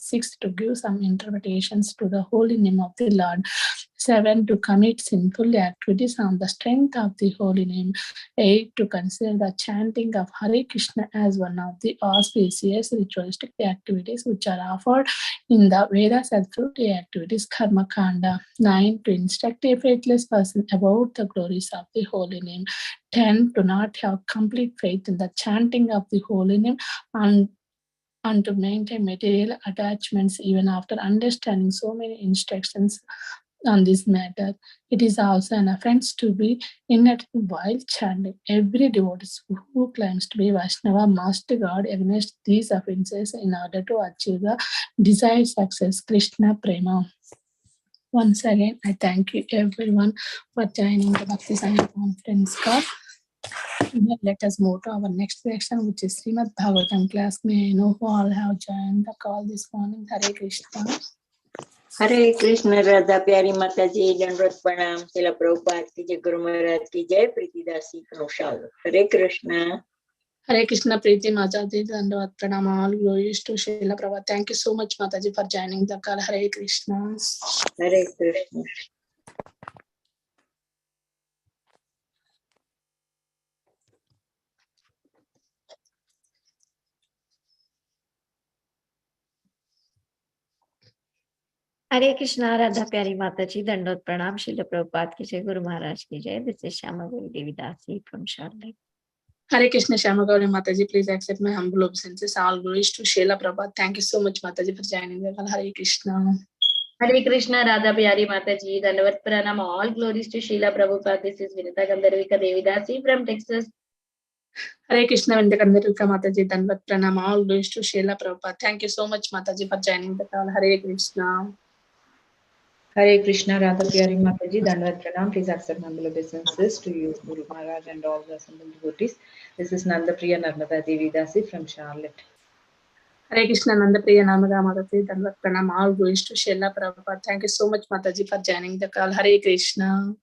6. To give some interpretations to the holy name of the Lord. 7. To commit sinful activities on the strength of the holy name. 8. To consider the chanting of Hare Krishna as one of the auspicious ritualistic activities which are offered in the Vedas as fruity activities, Karma Kanda. 9. To instruct a faithless person about the glories of the holy name. 10. To not have complete faith in the chanting of the holy name and to maintain material attachments even after understanding so many instructions on this matter. It is also an offense to be inattentive while chanting. Every devotee who claims to be Vaishnava must guard against these offenses in order to achieve the desired success. Krishna Prema. Once again, I thank you everyone for joining the Bhakti Sangha conference call. Now let us move to our next section, which is Srimad Bhagavatam class. May I know who all have joined the call this morning? Hare Krishna. हरे कृष्ण राधा प्यारी माता जी दंडवत प्रणाम शिला प्रभुपाद की जय गुरु महाराज की जय प्रीतिदासी प्रौशाल हरे Krishna Preeti Mataji Dandavad Pranam. All glories to Srila Prabhupada. Thank you so much Mataji for joining the call. Hare Krishna. हरे कृष्ण हरे कृष्णा राधा प्यारी माता जी दंडोत प्रणाम शिल प्रभुपाद की जय गुरु महाराज की जय. This is Shama Gauri Devidasi from Charlotte. Hare Krishna Shama Gauri Mataji. Please accept my humble obeisances. All glories to Srila Prabhupada. Thank you so much Mataji for joining the call. Hare Krishna. Hare Krishna Radha Pyari Mataji Dandavat Pranam. All glories to Srila Prabhupada. This is Vinita Gandharvika Devidasi from Texas. Hare Krishna Vindakandarika Mataji Dandavat Pranam. All glories to Srila Prabhupada. Thank you so much Mataji for joining the call. Hare Krishna. Hare Krishna Radha Pyari Mataji Dandavat Pranam. Please accept humble obeisances to you, Guru Maharaj and all the assembled devotees. This is Nanda Priya Narmada Devidasi from Charlotte. Hare Krishna Nanda Priya Namada Mataji Dandavat Pranam. All glories to Srila Prabhupada. Thank you so much Mataji for joining the call. Hare Krishna.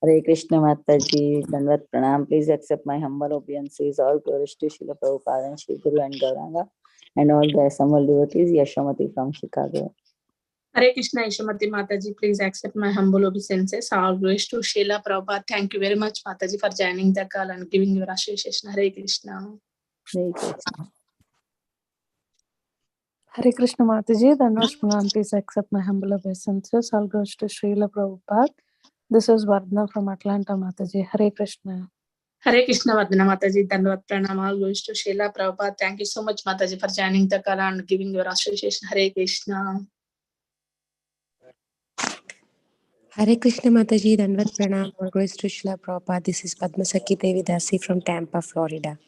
हरे कृष्ण माता जी दंडवत प्रणाम please accept my humble obeisances all glories to Srila Prabhupada and Shri Guru and Gauranga and all the assembled devotees. Yashamati from Chicago. Hare Krishna Ishamati Mataji, please accept my humble obeisances. All glories to Srila Prabhupada. Thank you very much Mataji for joining the call and giving your association. Hare Krishna. Hare Krishna. Hare Krishna Mataji, Dandavat Pranam. Please accept my humble obeisances. All goes to Srila Prabhupada. This is Vardhana from Atlanta Mataji. Hare Krishna. Hare Krishna Vardhana Mataji, Dandavat Pranam. All glories to Srila Prabhupada. Thank you so much Mataji for joining the call and giving your association. Hare Krishna. Hare Krishna Mataji, Dandavat Pranam. All glories to Srila Prabhupada. This is Padmasaki Devidasi from Tampa, Florida.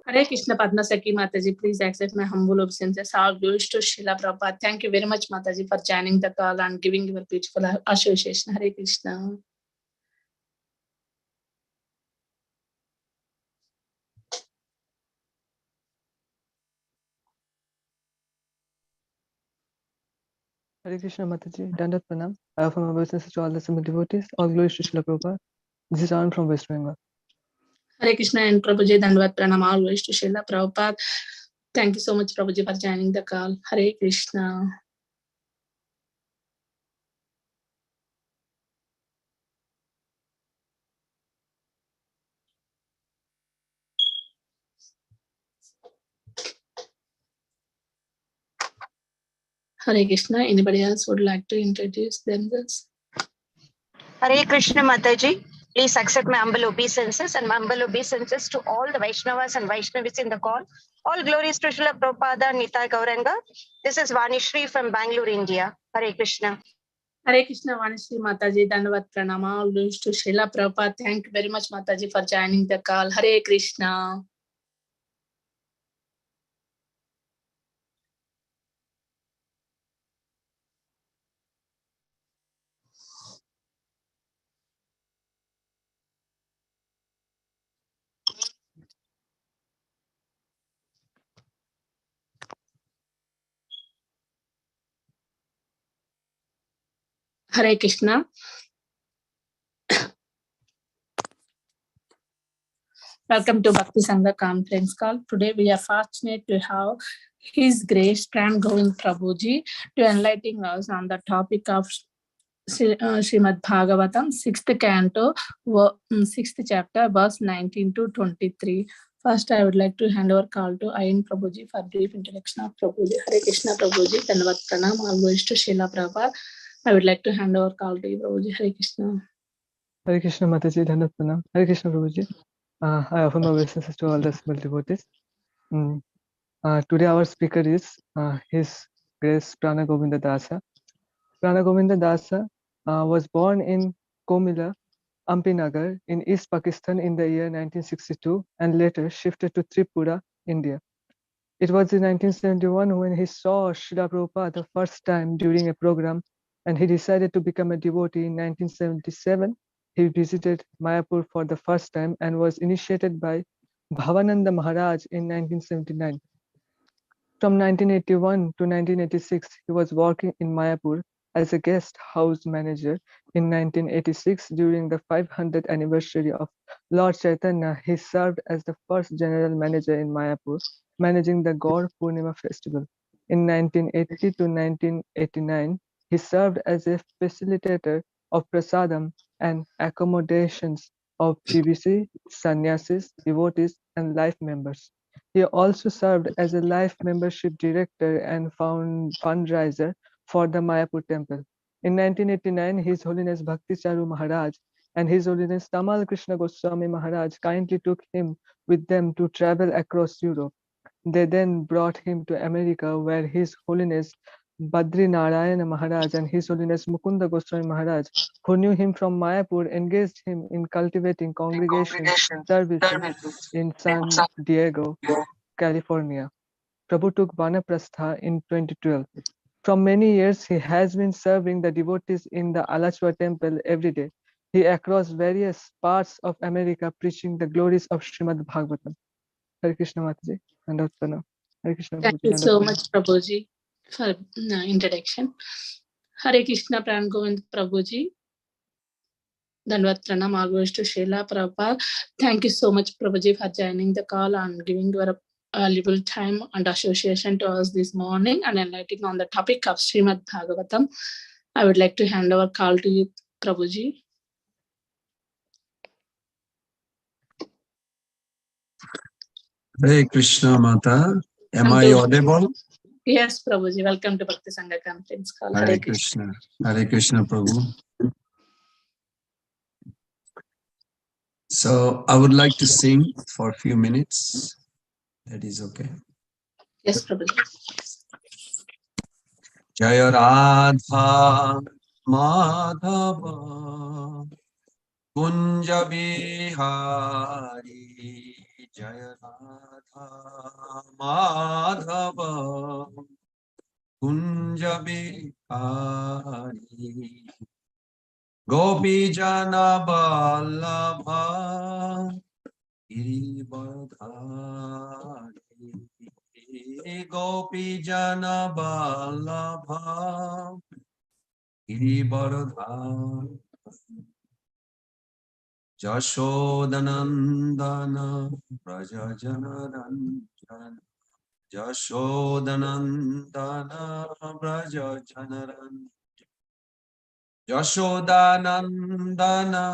Hare Krishna Padma Saki Mataji, please accept my humble obeisances. All glories to Srila Prabhupada. Thank you very much Mataji for joining the call and giving your beautiful association. Hare Krishna. Hare Krishna Mataji, Dandavat Pranam. I offer my obeisances to all the assembled devotees. All glories to Srila Prabhupada. This is Anand from West Bengal. Hare Krishna and Prabhuji Dandavat Pranam. All glories to Srila Prabhupada. Thank you so much Prabhuji for joining the call. Hare Krishna. Hare Krishna. Anybody else would like to introduce themselves? Hare Krishna Mataji, please accept my humble obeisances and my humble obeisances to all the Vaishnavas and Vaishnavis in the call. All glories to Srila Prabhupada and Nitai Gauranga. This is Vanishri from Bangalore, India. Hare Krishna. Hare Krishna Vanishri Mataji Dandavat Pranam. All glories to Srila Prabhupada. Thank you very much Mataji for joining the call. Hare Krishna. Hare Krishna. Welcome to Bhakti Sangha conference call. Today we are fortunate to have His Grace Pran Govind Prabhuji to enlighten us on the topic of Srimad Bhagavatam 6th canto, 6th chapter, verse 19 to 23. First, I would like to hand over call to Ayin Prabhuji for brief introduction of Prabhuji. Hare Krishna Prabhuji, Dhanavad Pranam, all goes to Srila Prabhupada. I would like to hand over call to you, Prabhuji. Hare Krishna. Hare Krishna Mataji, Dhanavad Pranam. Hare Krishna Prabhuji. I offer my obeisances to all the small devotees. Today our speaker is His Grace Pran Govind Dasa. Pran Govind Dasa was born in Komila, Ampinagar in East Pakistan in the year 1962 and later shifted to Tripura, India. It was in 1971 when he saw Srila Prabhupada the first time during a program and he decided to become a devotee. In 1977, he visited Mayapur for the first time and was initiated by Bhavananda Maharaj in 1979. From 1981 to 1986, he was working in Mayapur as a guest house manager. In 1986, during the 500th anniversary of Lord Chaitanya, he served as the first general manager in Mayapur, managing the Gaur Purnima festival. In 1980 to 1989, he served as a facilitator of prasadam and accommodations of GBC, sannyasis, devotees, and life members. He also served as a life membership director and fundraiser for the Mayapur temple. In 1989, His Holiness Bhakti Charu Maharaj and His Holiness Tamal Krishna Goswami Maharaj kindly took him with them to travel across Europe. They then brought him to America, where His Holiness Badri Narayana Maharaj and His Holiness Mukunda Goswami Maharaj, who knew him from Mayapur, engaged him in cultivating congregation services in San Diego, California. Prabhu took Vanaprastha in 2012. From many years, he has been serving the devotees in the Alachua temple every day. He across various parts of America preaching the glories of Srimad Bhagavatam. Hare Krishna Mataji, Dhanavad Pranam. Hare Krishna Thank Prabhuji, you Dhanavad so Pranam. much, Prabhuji, for introduction. Hare Krishna Pran Govind Prabhuji. Dhanavad Pranam, all goes to Srila Prabhupada. Thank you so much, Prabhuji, for joining the call and giving your valuable time and association to us this morning and enlightening on the topic of Srimad Bhagavatam. I would like to hand over call to you, Prabhuji. Hare Krishna Mata. Am I audible? Yes, Prabhuji. Welcome to Bhakti Sangha conference call. Hare Krishna. Hare Krishna, Prabhu. So I would like to sing for a few minutes. That is okay. Yes, Prabhuji. Jaya Radha Madhava Kunja Bihari. Jaya Radha Madhava Kunja Bihari. Gopi Jana Vallabha Girivardhari. Gopi Jana Vallabha Girivardhari. Jashodanandana Braja Janaranjana. Jashodanandana Braja Janaranjana. Jashodanandana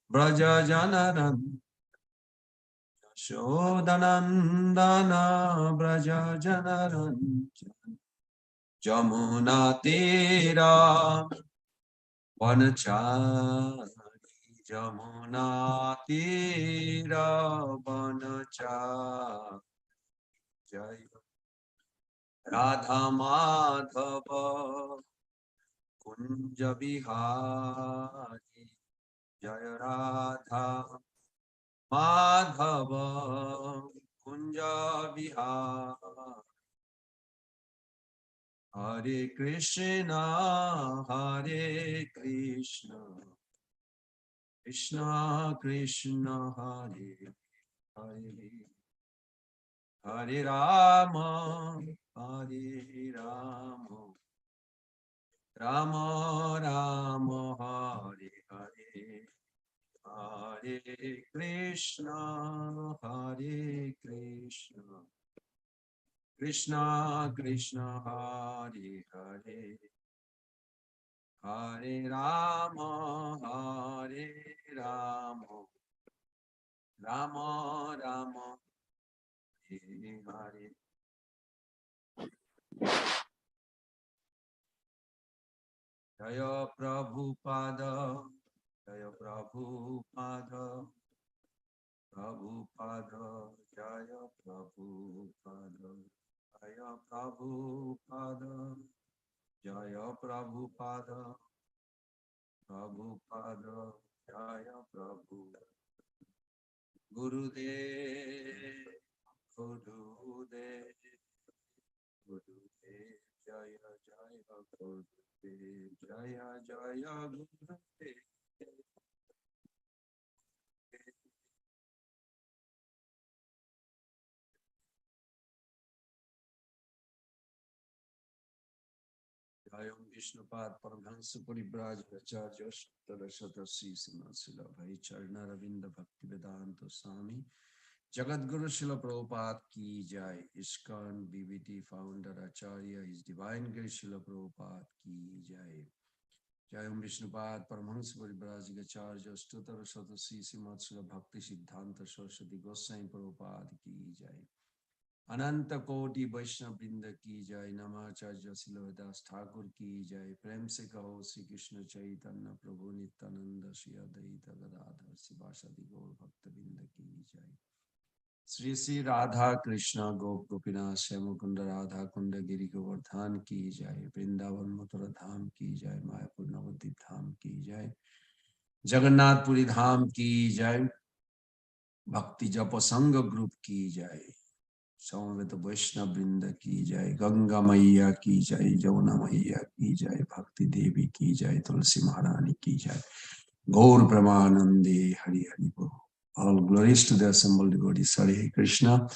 Braja Janaran. Jashodanandana Braja Janaran. Jamuna Tira Vanachari. Jamuna Tira Vanachari. Jaya Radha Madhava Kunja Bihari. Jaya Radha Madhava Kunja Bihari. Hare Krishna, Hare Krishna, Krishna Krishna, Hare Hare, Hare Rama, Hare Rama, Rama Rama Hare Hare, Hare Krishna, Hare Krishna, Krishna Krishna, Hare Hare, Hare Rama, Hare Rama, Rama Rama, Hare Hare. Jaya Prabhupada, Jaya Prabhupada, Prabhupada, Jaya Prabhupada, Jaya Prabhupada, Jaya Prabhupada, Prabhupada, Jaya Prabhupada. Gurudev, Gurudev, Gurudev, Jaya Jaya Gurudev, Jaya Jaya Gurudev. Jayam Vishnupad Paramhansa Paribraj Acharya Shastara Sri Sila Bhai Charna Ravinda Bhakti Vedanta Swami Jagadguru Srila Prabhupada ki jai. ISKCON BBT founder Acharya, His Divine Grace Srila Prabhupada ki jai. Jayam Vishnupad Paramhansa Paribraj Acharya Shastara Sri Sila Bhakti Siddhanta Saraswati Goswami Prabhupada ki jai. अनंत कोटि वैष्णव वृंद की जय। नमाचार्य शिलदास ठाकुर की जय। प्रेम से कहो श्री कृष्ण चैतन्य प्रभु नित्यानंद श्री अद्वैत गदाधर शिवासादि गौर भक्त वृंद की जय। श्री श्री राधा कृष्ण गोप गोपीनाथ श्याम कुंड राधा कुंड गिरि गोवर्धन की जय। वृंदावन मथुरा धाम की जय। मायापुर नवद्वीप धाम की जय। जगन्नाथपुरी धाम की जय। भक्ति जप संघ ग्रुप की जय। समवेत वैष्णव वृंद की जय। गंगा मैया की जय। जमुना मैया की जय। भक्ति देवी की जय। तुलसी महारानी की जय। गौर ब्रह्मानंदे हरि हरि बोल। All glories to the assembled devotees. Hare Krishna.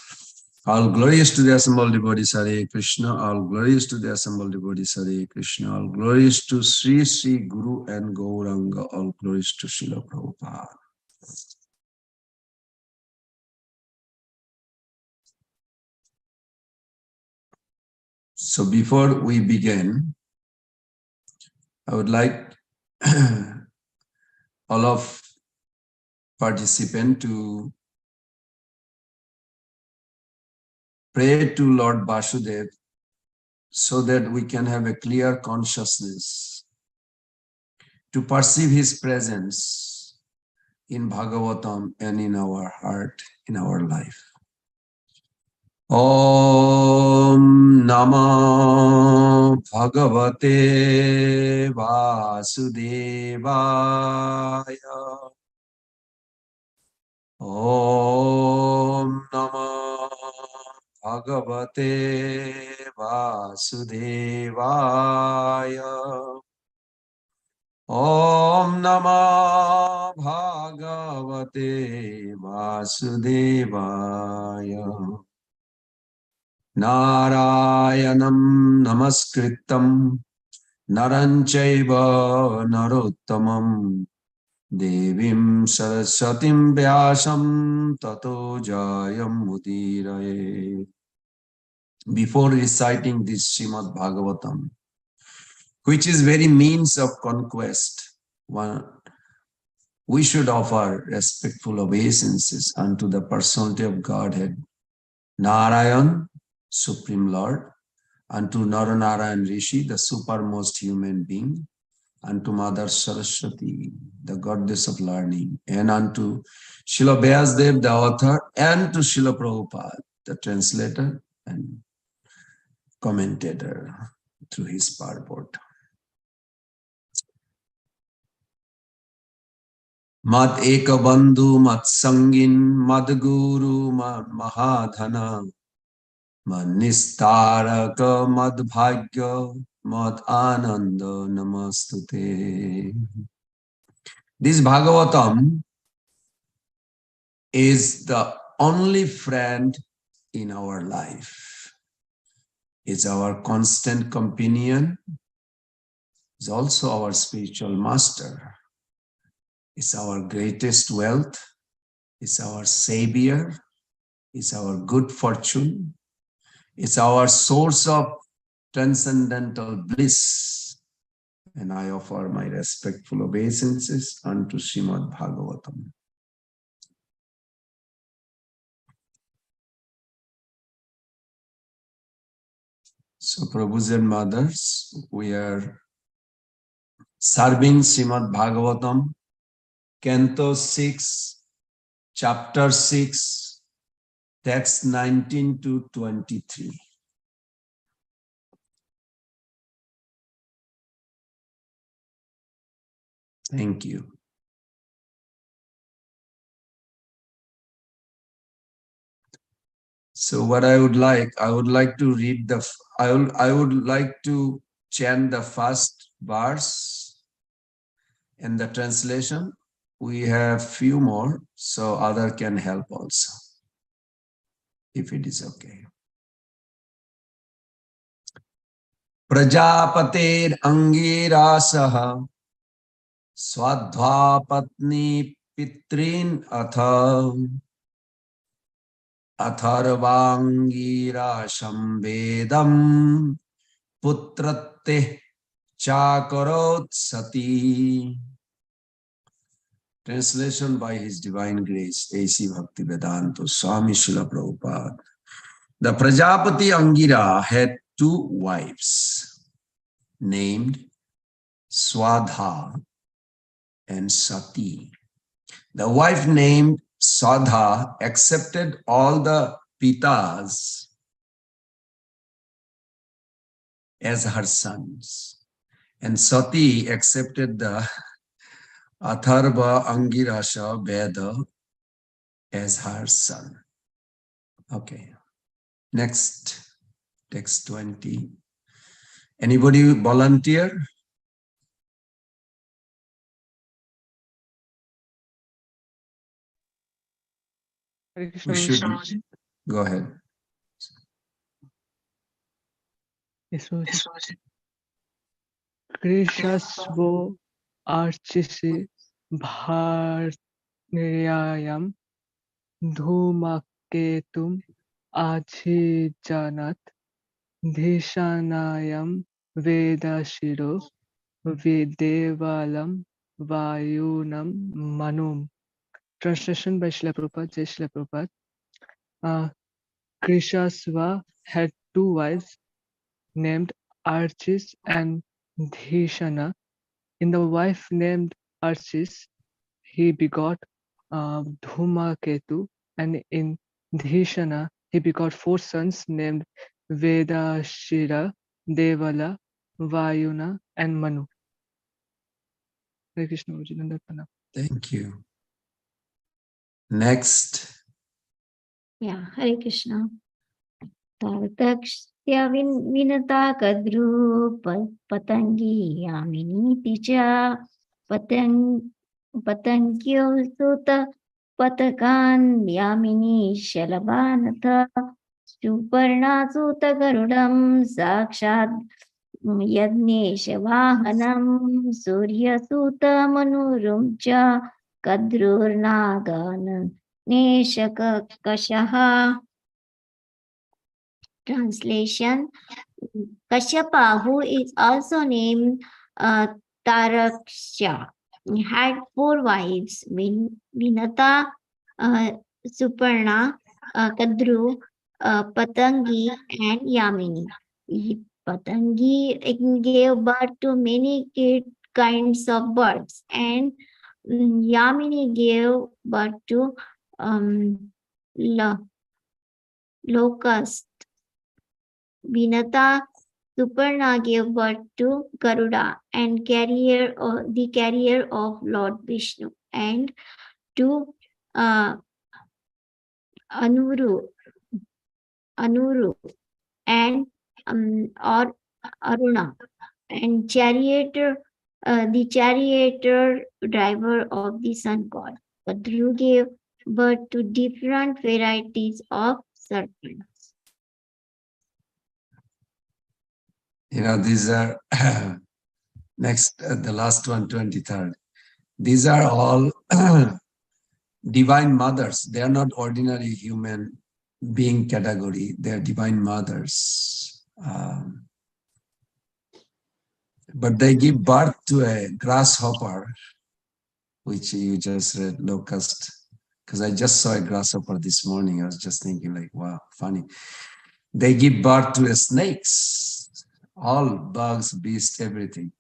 All glories to the assembled devotees. Hare Krishna. All glories to the assembled devotees. Hare Krishna. All glories to Sri Sri Guru and Gauranga. All glories to Srila Prabhupada. So before we begin, I would like all of participants to pray to Lord Vasudev so that we can have a clear consciousness to perceive his presence in Bhagavatam and in our heart, in our life. Om Namah Bhagavate Vasudevaya. Om Namah Bhagavate Vasudevaya. Om Namah Bhagavate Vasudevaya. Narayanam Namaskritam Naranchaiva Narottamam Devim Saraswatim Vyasam Tato Jayam Mudiraye. Before reciting this Srimad Bhagavatam, which is very means of conquest, we should offer respectful obeisances unto the personality of Godhead, Narayan, Supreme Lord, unto Naranarayan Rishi, the supermost human being, unto Mother Saraswati, the goddess of learning, and unto Srila Vyasdev, the author, and to Srila Prabhupada, the translator and commentator through his purport. Mad eka bandhu, mad sangin, mad guru, mad mahadhana, mad nistaraka, mad bhagya, mad ananda namastute. This Bhagavatam is the only friend in our life. It's our constant companion. is also our spiritual master. It's our greatest wealth. It's our savior. It's our good fortune. It's our source of transcendental bliss. And I offer my respectful obeisances unto Srimad Bhagavatam. So, Prabhus and mothers, we are serving Srimad Bhagavatam, Canto 6, Chapter 6, text 19 to 23. Thank you. So what I would like to read I would like to chant the first verse and the translation. We have few more, so other can help also, if it is okay. Prajapatir angirasaha swadhva patni pitrin atha atharvangira samvedam putratte chakarot sati. Translation by His Divine Grace, A.C. Bhaktivedanta Swami Srila Prabhupada. The Prajapati Angira had two wives named Swadha and Sati. The wife named Swadha accepted all the pitas as her sons, and Sati accepted the Atharva Angirasa Veda as her son. Okay. Next, text 20. Anybody volunteer? Hare Krishna. We should go ahead. Yes, Prabhuji. Krishasvo archisi bharnirayam dhumaketum achijanat dhishanayam vedashiro videvalam vayunam manum. Translation by Srila Prabhupada, Jai Srila Prabhupada. Krishasva had two wives named Archis and Dhishana. In the wife named Archis, he begot Dhumaketu, and in Dhishana, he begot four sons named Vedashira, Devala, Vayuna, and Manu. Hare Krishna. Thank you. Next. Yeah, Hare Krishna. Tartakshya vinata kadru patangi yamini ticha patangyo sutta patakan yamini shalabanatha suparna sutta garudam sakshat yagnesha vahanam surya sutta manurum cha kadrurnagana neshaka kashaha. Translation: Kashyapa, who is also named Taraksha, had four wives: Vinata, Suparna, Kadru, Patangi, and Yamini. Patangi gave birth to many kinds of birds, and Yamini gave birth to locust. Vinata Suparna gave birth to Garuda and the carrier of Lord Vishnu, and to Anuru and or Aruna, and the charioteer driver of the sun god. Kadru gave birth to different varieties of serpents. These are Next, the last one, 23rd. These are all divine mothers. They are not ordinary human being category. They are divine mothers. But they give birth to a grasshopper, which you just read, locust. Because I just saw a grasshopper this morning. I was just thinking like, wow, funny. They give birth to a snakes, all bugs, beasts, everything.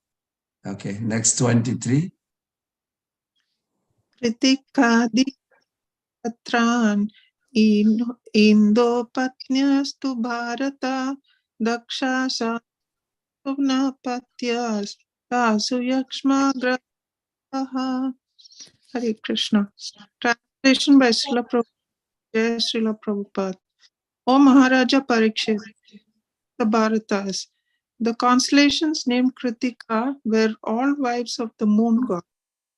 Okay, next 23. Kritikadi Patran Indopatnyastu Bharata Daksha Savnapatyas Tasu Yakshma Graha. Hare Krishna. Translation by Srila Prabhupada. Jai Srila Prabhupada. O Maharaja Parikshit, the Bharatas. The constellations named Kritika were all wives of the moon god.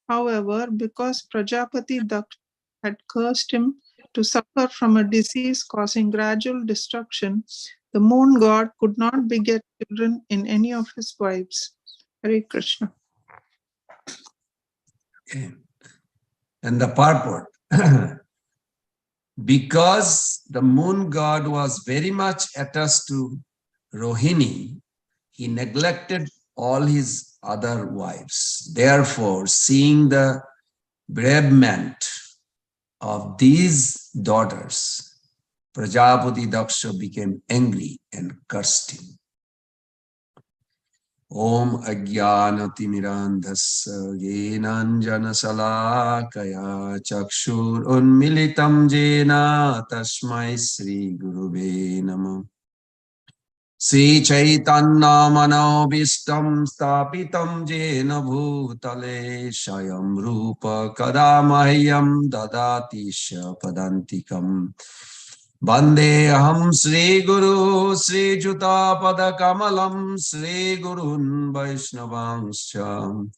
However, because Prajapati Daksha had cursed him to suffer from a disease causing gradual destruction, the moon god could not beget children in any of his wives. Hare Krishna. Okay. And the purport. Because the moon god was very much attached to Rohini, he neglected all his other wives. Therefore, seeing the bereavement of these daughters, Prajapati Daksha became angry and cursed him. Om Ajnanatimirandhasya Yenanjana Salakaya Chakshur Unmilitam Jena Tasmai Sri Gurube Namah. Sri Chaitanya Manobishtam Stapitam Jena Bhutale Shayam Rupa Kadamahyam Dadati Padantikam. Bande aham Sri Guru Sri Juta Pada Kamalam Sri Gurun Vaishnavangscha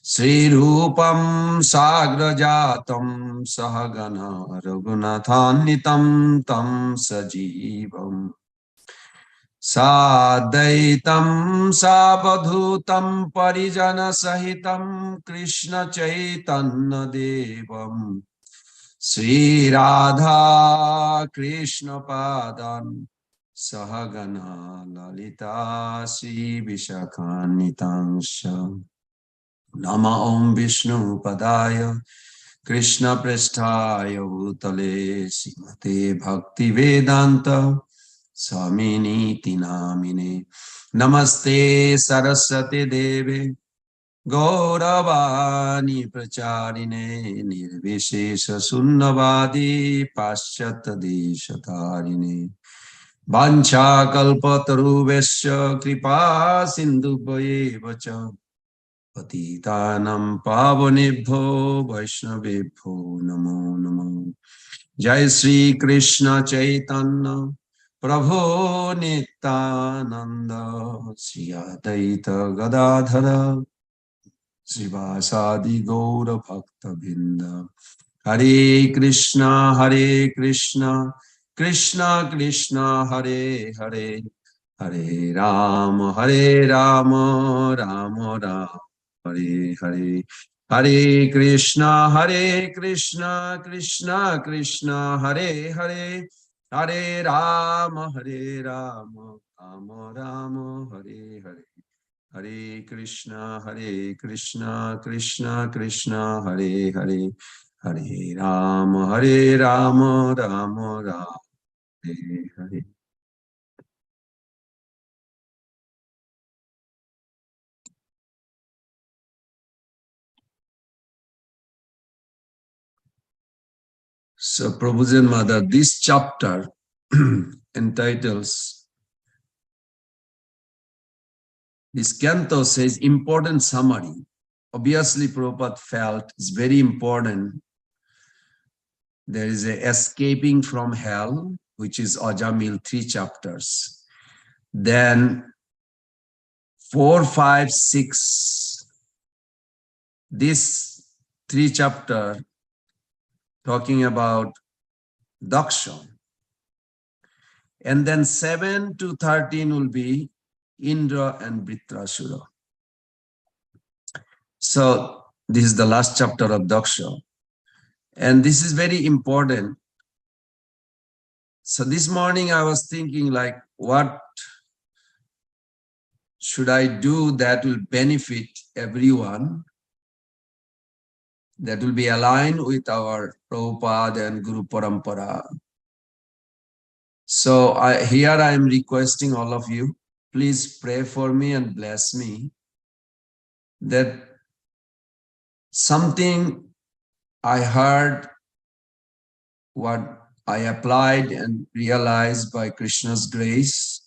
Sri Rupam Sagrajatam Sahagana Raghunathanitam Tam Sajivam Sadaitam Sabadhutam Parijana Sahitam Krishna Chaitanya Devam Sri Radha Krishna Padan Sahagana Lalita Sri Vishakhanitangsha Nama Om Vishnu Padaya Krishna Prasthaya Bhutale Srimate Bhakti Vedanta Swamini Tinamine Namaste Saraswati Deve Gauravani Pracharine Nirvishesha Sunnavadi Paschata Deshatarine Vancha Kalpataruvesya Kripa Sindhubhayeva Patitanam Pavanebhyo Vaishnavebhyo Namo Namo. Jai Sri Krishna Chaitanya Prabhu Nityananda Sri Advaita Gadadhara Srivasadi Gaura Bhakta Binda. Hare Krishna, Krishna Krishna, Hare Hare, Hare Rama, Rama Rama, Hare Hare. Hare Krishna, Krishna Krishna, Hare Hare, Hare Rama, Rama Rama, Hare Hare. Hare Krishna, Krishna Krishna, Hare Hare, Hare Rama, Rama Rama, Hare Hare. So, Prabhuji and Mother, this chapter entitles, this canto says important summary. Obviously, Prabhupada felt it's very important. There is a escaping from hell, which is Ajamil, 3 chapters. Then 4, 5, 6, this 3 chapter talking about Daksha. And then 7 to 13 will be Indra and Vritrasura. So this is the last chapter of Daksha. And this is very important. So this morning I was thinking like, what should I do that will benefit everyone, that will be aligned with our Prabhupada and Guru Parampara. So here I am requesting all of you, please pray for me and bless me that something I heard, what I applied and realized by Krishna's grace,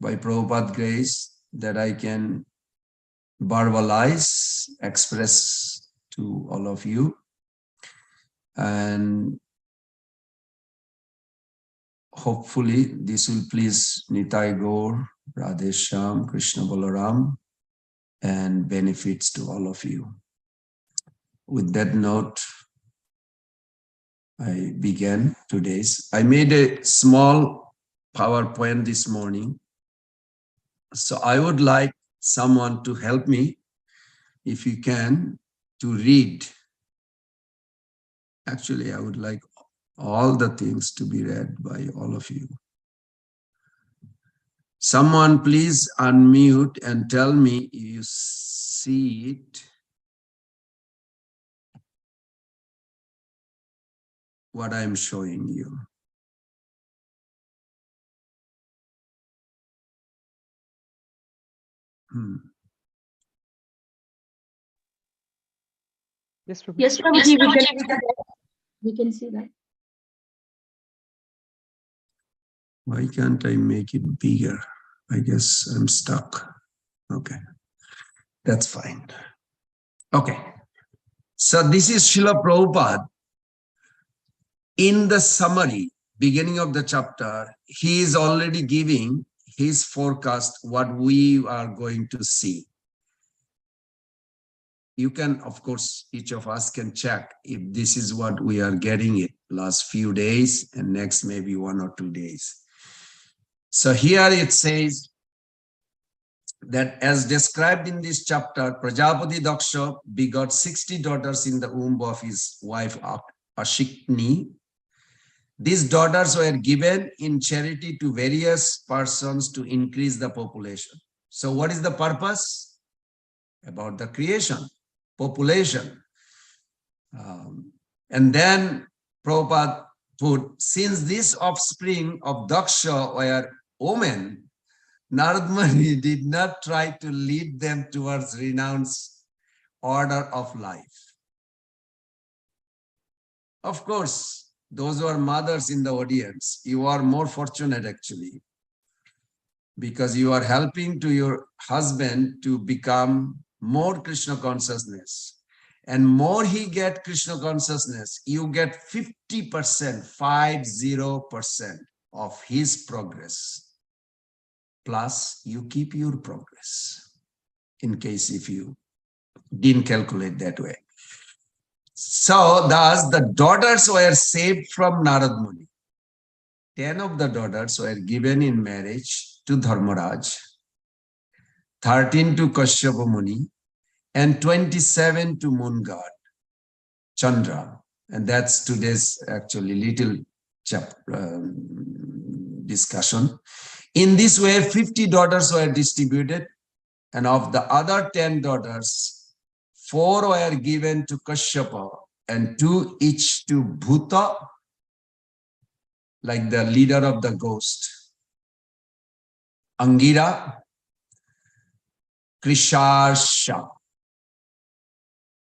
by Prabhupada's grace, that I can verbalize, express to all of you. And hopefully this will please Nitai Gaur, Radhe Shyam, Krishna Balaram, and benefits to all of you. With that note, I began today's. I made a small PowerPoint this morning. So I would like someone to help me, if you can, to read. Actually, I would like all the things to be read by all of you. Someone please unmute and tell me you see it. What I'm showing you. Yes, Prabhu. Yes, Prabhuji, we can see that. Why can't I make it bigger? I guess I'm stuck. Okay, that's fine. Okay, so this is Srila Prabhupada. In the summary, beginning of the chapter, he is already giving his forecast, what we are going to see. You can, of course, each of us can check if this is what we are getting it last few days and next maybe 1 or 2 days. So here it says that as described in this chapter, Prajapati Daksha begot 60 daughters in the womb of his wife Ashikni. These daughters were given in charity to various persons to increase the population. So what is the purpose? About the creation, population. And then Prabhupada put, since this offspring of Daksha were women, Narad Muni did not try to lead them towards renounced order of life. Of course, those who are mothers in the audience, you are more fortunate actually, because you are helping to your husband to become more Krishna consciousness. And more he get Krishna consciousness, you get 50%, 50% of his progress. Plus, you keep your progress, in case if you didn't calculate that way. So, thus, the daughters were saved from Narad Muni. 10 of the daughters were given in marriage to Dharmaraj, 13 to Kashyapa Muni, and 27 to moon god, Chandra. And that's today's actually little discussion. In this way, 50 daughters were distributed, and of the other 10 daughters, 4 were given to Kashyapa and 2 each to Bhuta, like the leader of the ghost, Angira, Krisharsha.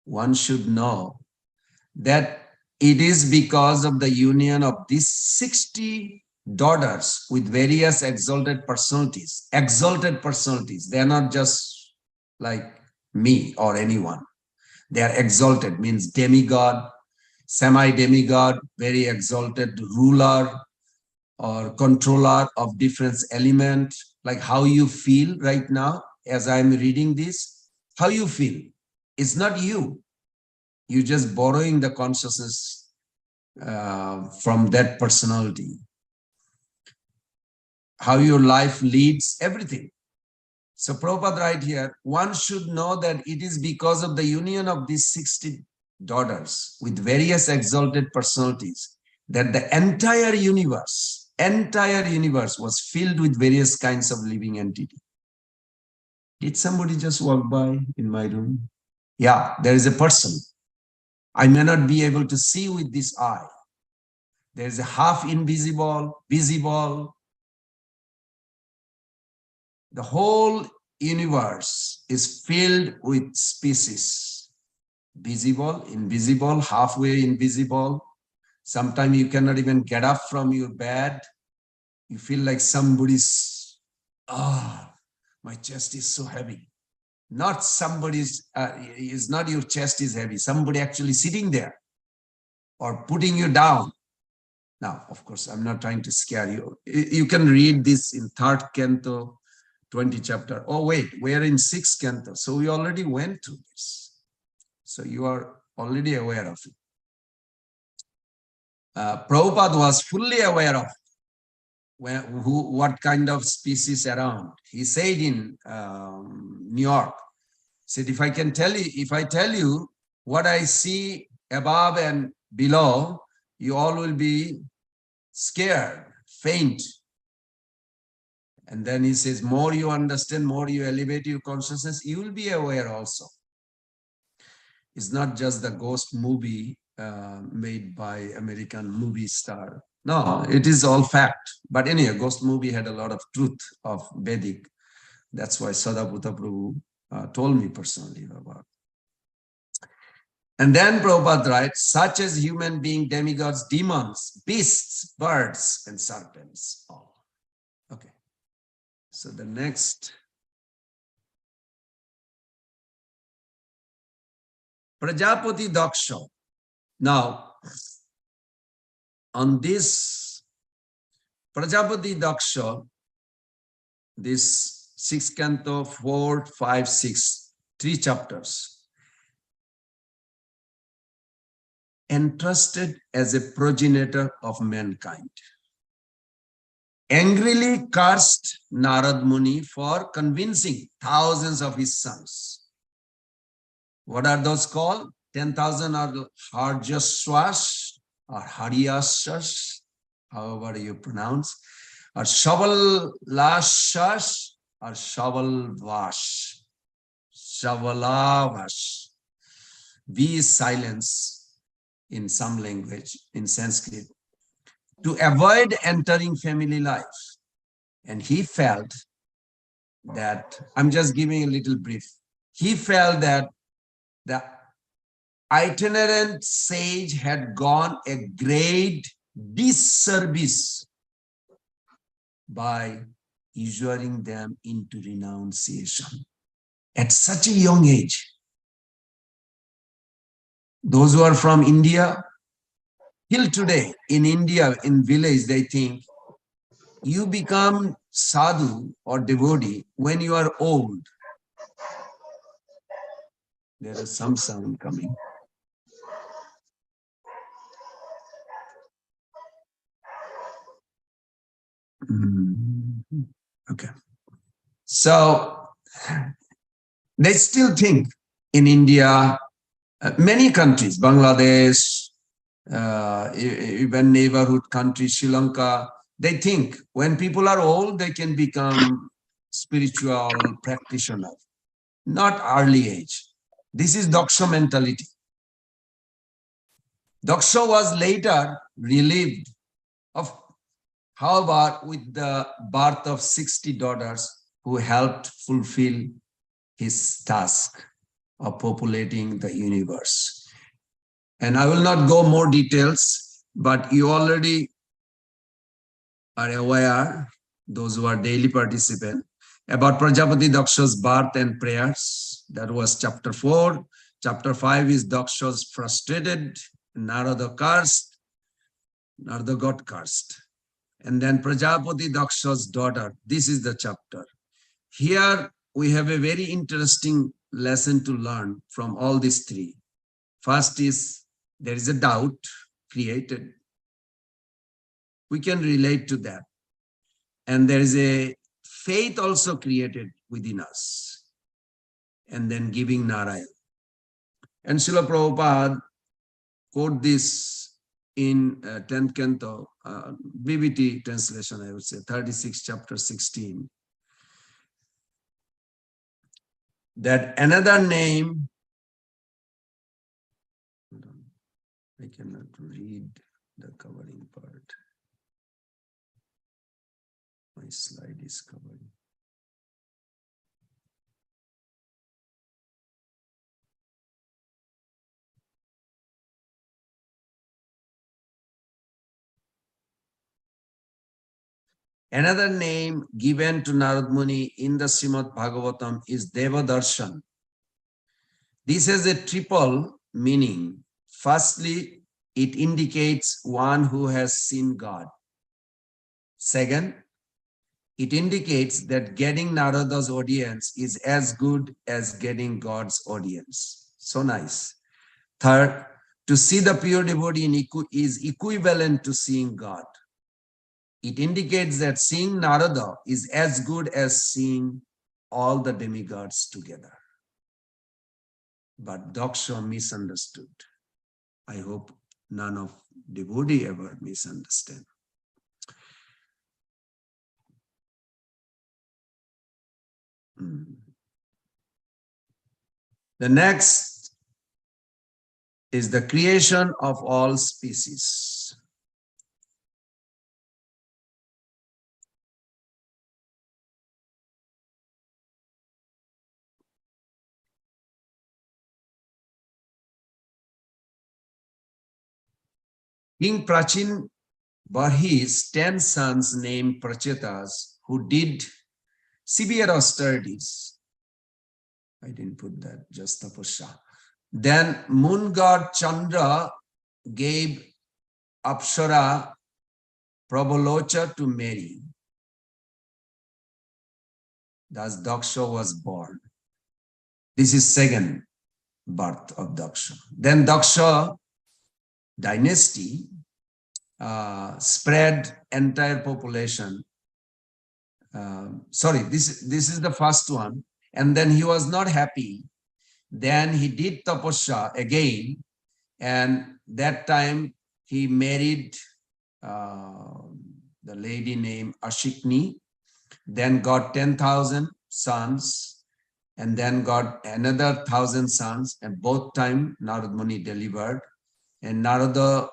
One should know that it is because of the union of these 60 daughters with various exalted personalities. Exalted personalities. They are not just like me or anyone. They are exalted, means demigod, semi-demigod, very exalted ruler or controller of different elements, like how you feel right now as I'm reading this, how you feel. It's not you. You're just borrowing the consciousness from that personality. How your life leads, everything. So Prabhupada right here, one should know that it is because of the union of these 60 daughters with various exalted personalities that the entire universe was filled with various kinds of living entity. Did somebody just walk by in my room? Yeah, there is a person. I may not be able to see with this eye. There is a half invisible, visible. The whole universe is filled with species. Visible, invisible, halfway invisible. Sometimes you cannot even get up from your bed. You feel like somebody's, my chest is so heavy. Not somebody's, is not your chest is heavy. Somebody actually sitting there or putting you down. Now, of course, I'm not trying to scare you. You can read this in 3rd canto, 20 chapter. Oh, wait, we're in 6th canto. So we already went through this. So you are already aware of it. Prabhupada was fully aware of what kind of species around. He said in New York, said, if I tell you what I see above and below, you all will be scared, faint. And then he says, more you understand, more you elevate your consciousness, you will be aware also. It's not just the ghost movie made by American movie star. No, it is all fact. But anyway, ghost movie had a lot of truth of Vedic. That's why Sadabhuta Prabhu told me personally about. And then Prabhupada writes, such as human being, demigods, demons, beasts, birds, and serpents. All. Okay. So the next. Prajapati Daksha. Now, on this Prajapati Daksha, this 6th canto, 4, 5, 6, 3 chapters, entrusted as a progenitor of mankind, angrily cursed Narad Muni for convincing thousands of his sons. What are those called? 10,000 are Harjaswas or Haryasas, however you pronounce, or Shavalashas or Shavalvash, Shavalavash. V is silence in some language, in Sanskrit, to avoid entering family life. And he felt that, I'm just giving a little brief, he felt that the itinerant sage had gone a great disservice by ushering them into renunciation at such a young age. Those who are from India, till today in India, in village, they think you become sadhu or devotee when you are old. There is some sound coming. Okay. So they still think in India, many countries, Bangladesh, even neighborhood countries, Sri Lanka, they think when people are old, they can become spiritual practitioner, not early age. This is Daksha mentality. Daksha was later relieved of, how about with the birth of 60 daughters who helped fulfill his task of populating the universe. And I will not go more details, but you already are aware, those who are daily participants, about Prajapati Daksha's birth and prayers. That was chapter 4. Chapter 5 is Daksha's frustrated, Narada cursed, Narada got cursed. And then Prajapati Daksha's daughter. This is the chapter. Here we have a very interesting lesson to learn from all these three. First is, there is a doubt created. We can relate to that. And there is a faith also created within us, and then giving Narayan. And Srila Prabhupada quote this in 10th canto, BBT translation, I would say, 36, chapter 16, that another name, I cannot read the covering part. My slide is covering. Another name given to Narad Muni in the Srimad Bhagavatam is Devadarshan. This has a triple meaning. Firstly, it indicates one who has seen God. Second, it indicates that getting Narada's audience is as good as getting God's audience. So nice. Third, to see the pure devotee is equivalent to seeing God. It indicates that seeing Narada is as good as seeing all the demigods together. But Daksha misunderstood. I hope none of devotee ever misunderstand. The next is the creation of all species. King Prachin Barhi's 10 sons named Prachetas who did severe austerities. I didn't put that, just tapasya. Then moon god Chandra gave Apsara Prabhalocha to Mary. Thus Daksha was born. This is second birth of Daksha. Then Daksha dynasty spread entire population. This is the first one. And then he was not happy. Then he did tapasya again. And that time he married the lady named Ashikni, then got 10,000 sons, and then got another 1,000 sons, and both time Narad Muni delivered. And Narada,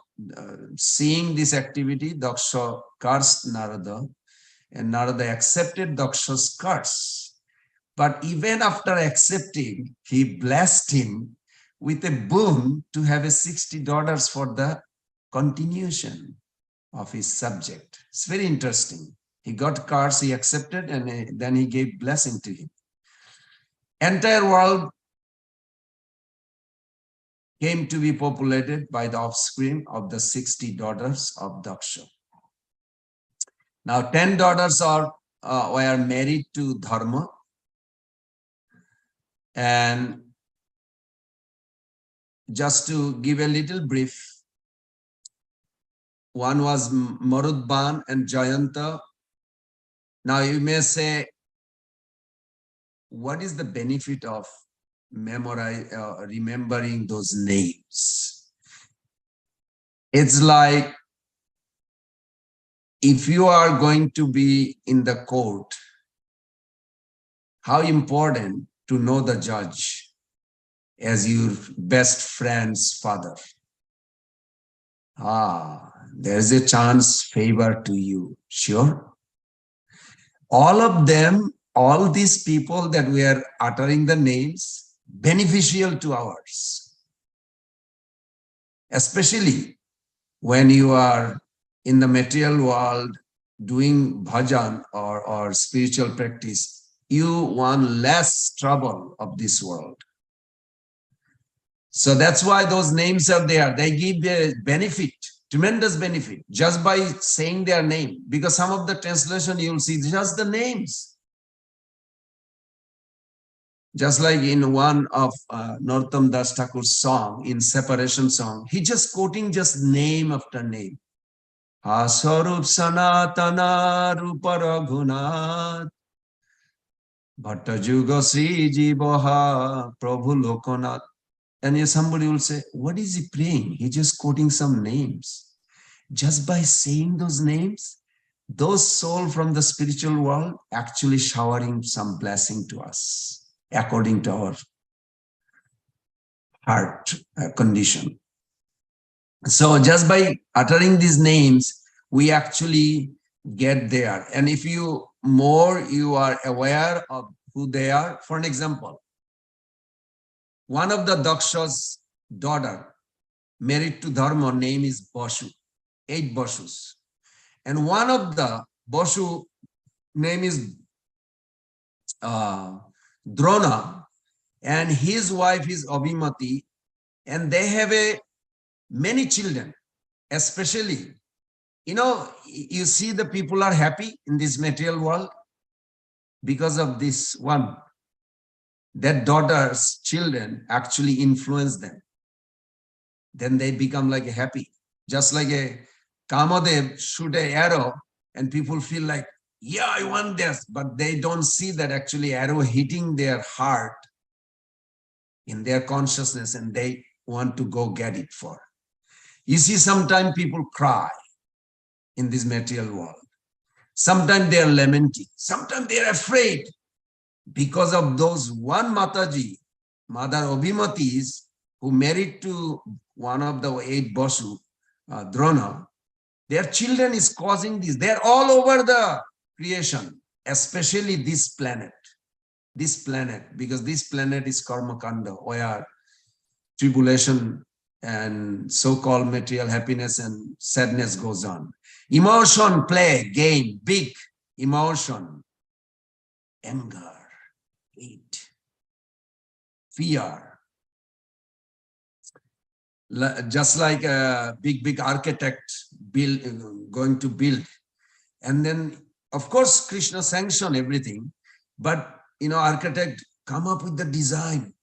seeing this activity, Daksha cursed Narada, and Narada accepted Daksha's curse. But even after accepting, he blessed him with a boon to have 60 daughters for the continuation of his subject. It's very interesting. He got curse, he accepted, and then he gave blessing to him. Entire world came to be populated by the offspring of the 60 daughters of Daksha. Now 10 daughters were married to Dharma, and just to give a little brief, one was Marudban and Jayanta. Now you may say, what is the benefit of remembering those names? It's like if you are going to be in the court, how important to know the judge as your best friend's father. There's a chance favor to you, sure. All of them, all these people that we are uttering the names, beneficial to ours. Especially when you are in the material world doing bhajan or spiritual practice, you want less trouble of this world. So that's why those names are there. They give a benefit, tremendous benefit, just by saying their name. Because some of the translation you'll see just the names. Just like in one of Narottam Das Thakur's song, in Separation Song, he just quoting just name after name. Asarup Sanatana Rupa Raghunath Bhatta Juga Sri Jivaha Prabhu Lokanath. And yes, somebody will say, what is he praying? He's just quoting some names. Just by saying those names, those souls from the spiritual world actually showering some blessing to us according to our heart condition. So just by uttering these names, we actually get there. And if you are aware of who they are, for an example, one of the Daksha's daughter married to Dharma, name is Bashu, 8 Bashus. And one of the Bashu name is Drona, and his wife is Abhimati, and they have many children, especially, you see the people are happy in this material world because of this one. That daughter's children actually influence them. Then they become like happy. Just like a Kamadev shoot an arrow and people feel like, yeah, I want this, but they don't see that actually arrow hitting their heart in their consciousness and they want to go get it for. You see, sometimes people cry in this material world. Sometimes they are lamenting. Sometimes they are afraid because of those one Mataji, Mother Abhimatis, who married to one of the 8 Basu, Drona. Their children is causing this. They are all over the creation, especially this planet. This planet, because this planet is Karma Kanda, where tribulation and so-called material happiness and sadness goes on. Emotion, play, game, big emotion, anger, hate, fear. Just like a big architect going to build. And then, of course, Krishna sanctioned everything, but architect come up with the design.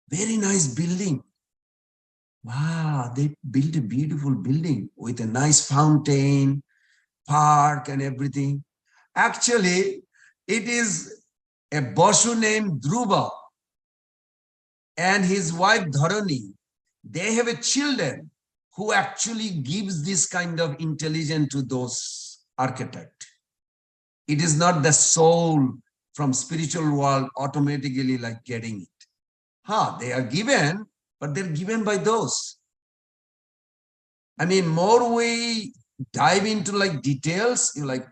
Very nice building. Wow, they built a beautiful building with a nice fountain, park and everything. Actually, it is a Basu named Dhruva and his wife Dharani. They have a children who actually gives this kind of intelligence to those architects. It is not the soul from spiritual world automatically like getting it. They are given, but they're given by those. I mean, more we dive into like details, you're like,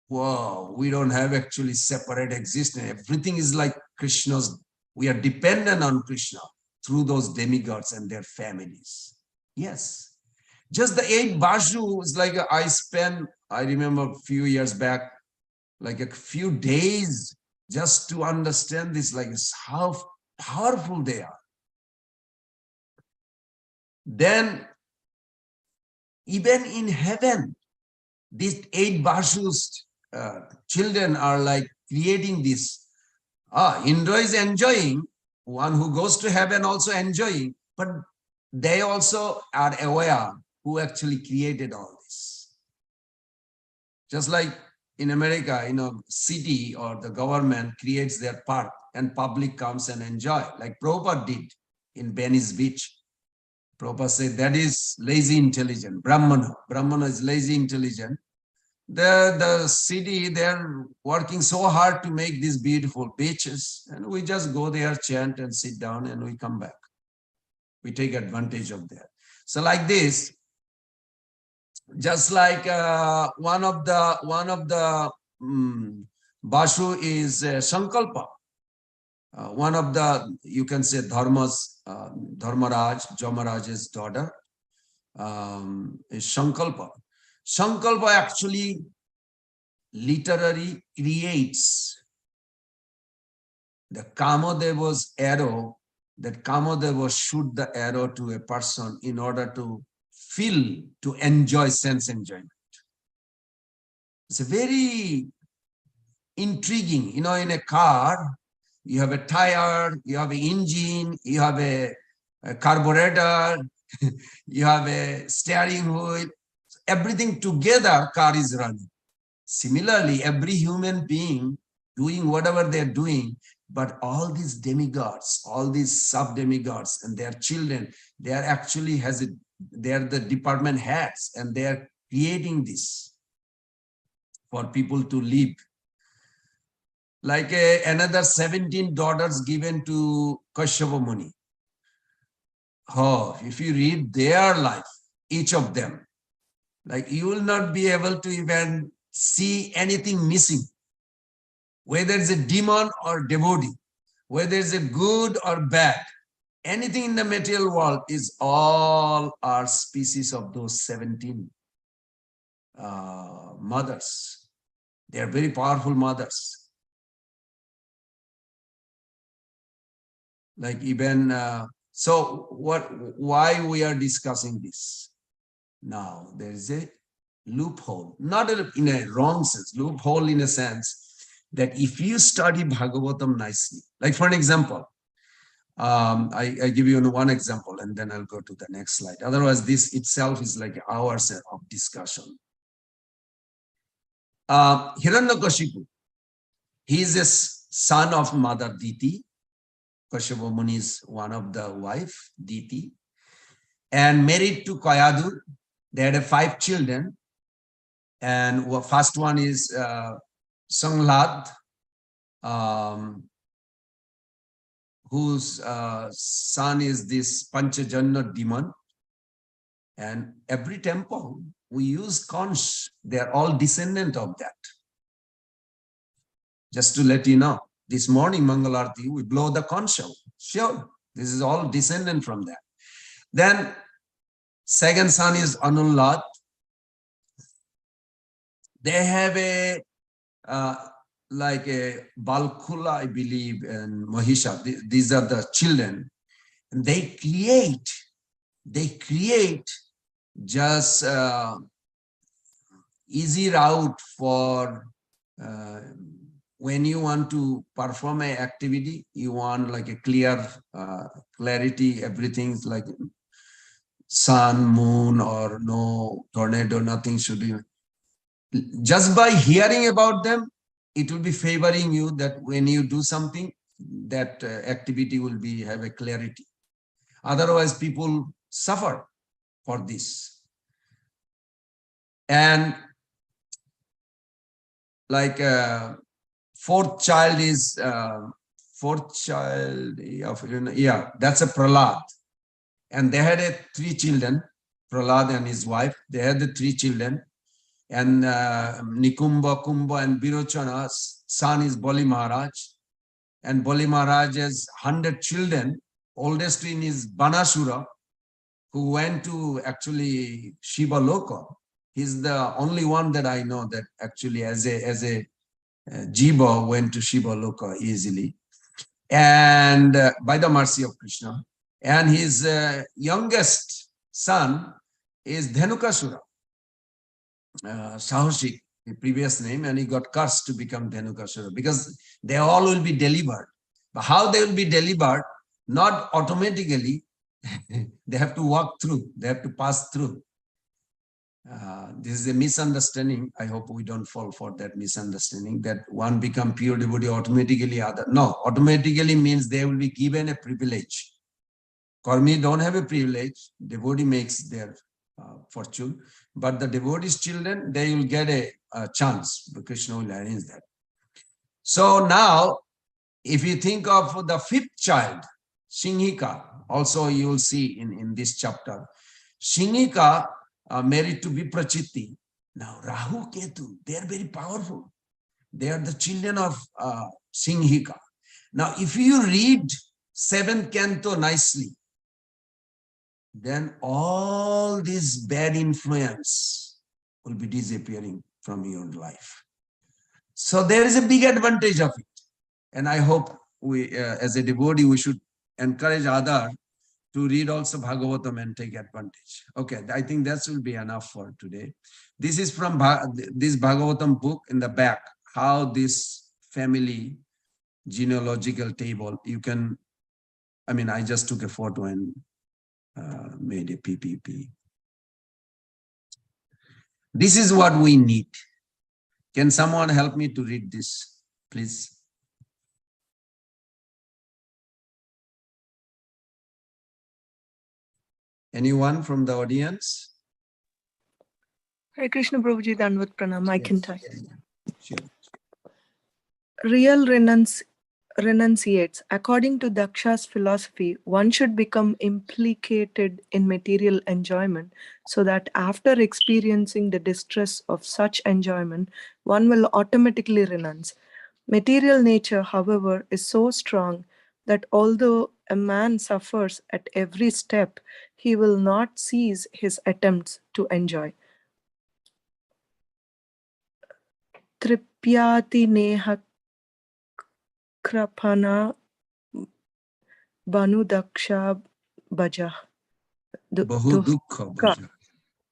whoa, we don't have actually separate existence. Everything is like Krishna's. We are dependent on Krishna through those demigods and their families. Yes. Just the 8 Bashu is like I remember a few years back, like a few days just to understand this, like how powerful they are. Then even in heaven, these 8 Bashu's children are like creating this. Indra is enjoying, one who goes to heaven also enjoying, but they also are aware who actually created all this. Just like in America, city or the government creates their park and public comes and enjoy, like Prabhupada did in Venice Beach. Prabhupada said that is lazy intelligent, Brahmana. Brahmana is lazy intelligent. The city, they're working so hard to make these beautiful beaches, and we just go there, chant and sit down, and we come back. We take advantage of that. So like this, just like one of the Bashu is Sankalpa. One of the, you can say Dharma's, Dharmaraj, Jamaraj's daughter is Sankalpa. Sankalpa actually literally creates the Kamadeva's arrow, that Kamadeva shoot the arrow to a person in order to feel, to enjoy sense enjoyment. It's a very intriguing, in a car, you have a tire, you have an engine, you have a carburetor, you have a steering wheel, everything together, car is running. Similarly, every human being doing whatever they're doing, but all these demigods, all these sub-demigods and their children, they are actually they're the department heads, and they are creating this for people to live. Like another 17 daughters given to Kashyapa Muni. Oh, if you read their life, each of them, like you will not be able to even see anything missing. Whether it's a demon or devotee, whether it's a good or bad, anything in the material world is all are species of those 17 mothers. They are very powerful mothers. Like even, so why we are discussing this? Now, there is a loophole, not in a wrong sense, loophole in a sense that if you study Bhagavatam nicely, like for an example, I give you one example and then I'll go to the next slide. Otherwise, this itself is like hours of discussion. Hiranyakashipu, he is a son of Mother Diti. Kashyapa Muni is one of the wife, Diti, and married to Kayadur. They had 5 children, and first one is Sanglad, whose son is this Panchajanna demon. And every temple we use conch. They are all descendant of that. Just to let you know, this morning Mangalarti we blow the conch shell. Sure, this is all descendant from that. Then second son is Anullad. They have a like a Balkula, I believe, and Mahisha. These are the children. And they create just easy route for when you want to perform an activity, you want like a clear clarity, everything's like sun, moon, or no tornado, nothing should be. Just by hearing about them, it will be favoring you that when you do something, that activity will have a clarity. Otherwise, people suffer for this. And like fourth child is that's a Prahlad. And they had 3 children, Prahlad and his wife. They had the 3 children. And Nikumba, Kumbha, and Birochana's son is Bali Maharaj. And Bali Maharaj has 100 children. Oldest in is Banasura, who went to actually Shiva Loka. He's the only one that I know that actually as a Jiva went to Shiva Loka easily. And by the mercy of Krishna. And his youngest son is Dhenukasura. Sahashik, the previous name, and he got cursed to become Dhenukasura because they all will be delivered. But how they will be delivered? Not automatically. They have to walk through. They have to pass through. This is a misunderstanding. I hope we don't fall for that misunderstanding that one become pure devotee automatically other. No, automatically means they will be given a privilege. Karmi don't have a privilege. Devotee makes their fortune. But the devotees' children, they will get a chance. But Krishna will arrange that. So now, if you think of the 5th child, Singhika, also you will see in this chapter. Singhika married to Viprachitti. Now, Rahu, Ketu, they are very powerful. They are the children of Singhika. Now, if you read 7th canto nicely, then all this bad influence will be disappearing from your life. So there is a big advantage of it. And I hope we, as a devotee, we should encourage others to read also Bhagavatam and take advantage. Okay, I think that will be enough for today. This is from this Bhagavatam book in the back, how this family genealogical table, you can, I mean, I just took a photo and made a PPP. This is what we need. Can someone help me to read this? please. Anyone from the audience? Hare Krishna Prabhuji, Dandavat Pranam. I can type. Sure. Real renunciates. According to Daksha's philosophy, one should become implicated in material enjoyment so that after experiencing the distress of such enjoyment, one will automatically renounce. Material nature, however, is so strong that although a man suffers at every step, he will not cease his attempts to enjoy. Tripyati neha krapana banu daksha bhaja. Bahu dukkha bhaja.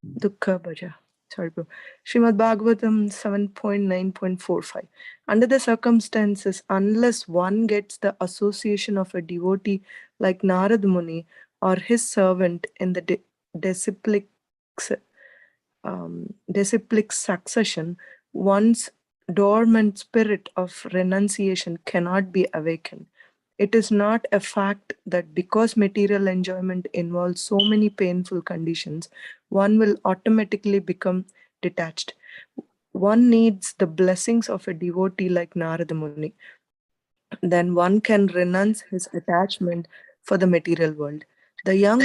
Dukkha bhaja. Sorry, bro. Srimad Bhagavatam 7.9.45. Under the circumstances, unless one gets the association of a devotee like Narad Muni or his servant in the disciplic succession, one's dormant spirit of renunciation cannot be awakened. It is not a fact that because material enjoyment involves so many painful conditions, one will automatically become detached. One needs the blessings of a devotee like Narada Muni. Then one can renounce his attachment for the material world. The young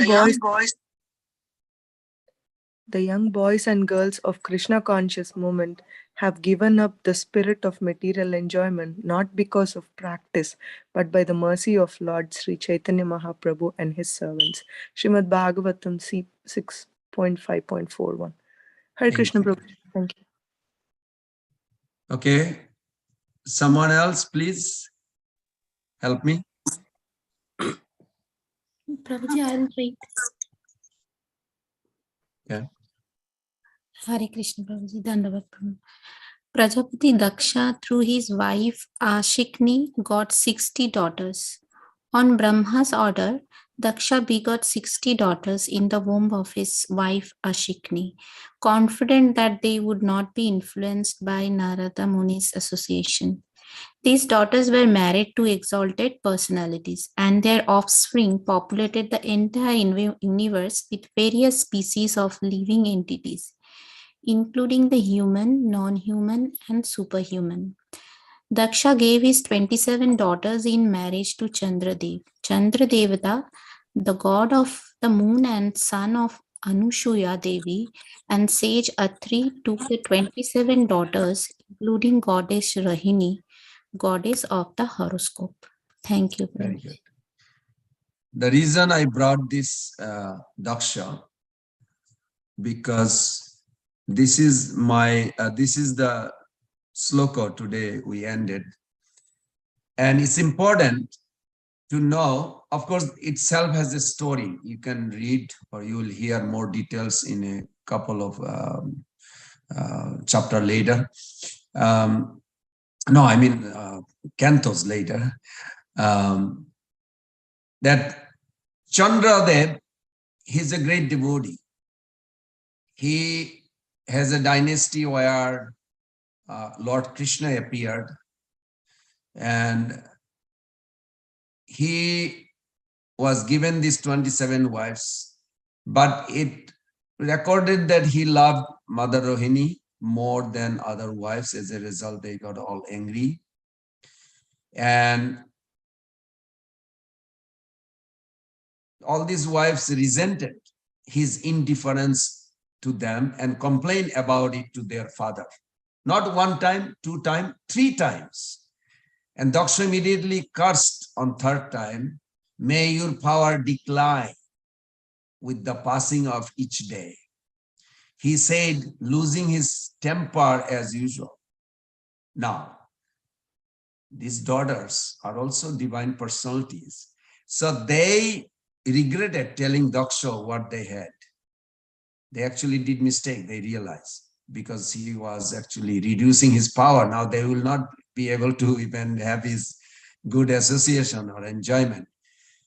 boys and girls of Krishna conscious movement have given up the spirit of material enjoyment not because of practice, but by the mercy of Lord Sri Chaitanya Mahaprabhu and his servants. Srimad Bhagavatam 6.5.41. Hare Krishna Prabhu. Thank you. Okay. Someone else, please help me. Prabhuji, I'll read. Yeah. Hare Krishna Prabhuji, Dandavat Pranam. Prajapati Daksha, through his wife Ashikni, got 60 daughters. On Brahma's order, Daksha begot 60 daughters in the womb of his wife Ashikni, confident that they would not be influenced by Narada Muni's association. These daughters were married to exalted personalities, and their offspring populated the entire universe with various species of living entities, including the human, non-human, and superhuman. Daksha gave his 27 daughters in marriage to Chandradev. Chandradevata, the god of the moon and son of Anushuya Devi, and sage Atri took the 27 daughters, including goddess Rahini, goddess of the horoscope. Thank you. Very good. The reason I brought this Daksha, because this is the sloka today we ended, and it's important to know. Of course, itself has a story. You can read or you will hear more details in a couple of chapter later. Cantos later. That Chandradev, he's a great devotee. He has a dynasty where Lord Krishna appeared, and he was given these 27 wives, but it recorded that he loved Mother Rohini more than other wives. As a result, they got all angry. And all these wives resented his indifference to them and complained about it to their father. Not one time, 2 times, 3 times. And Daksha immediately cursed on 3rd time, "May your power decline with the passing of each day." He said, losing his temper as usual. Now, these daughters are also divine personalities. So they regretted telling Daksha what they had. They actually did mistake, they realized, because he was actually reducing his power. Now they will not be able to even have his good association or enjoyment.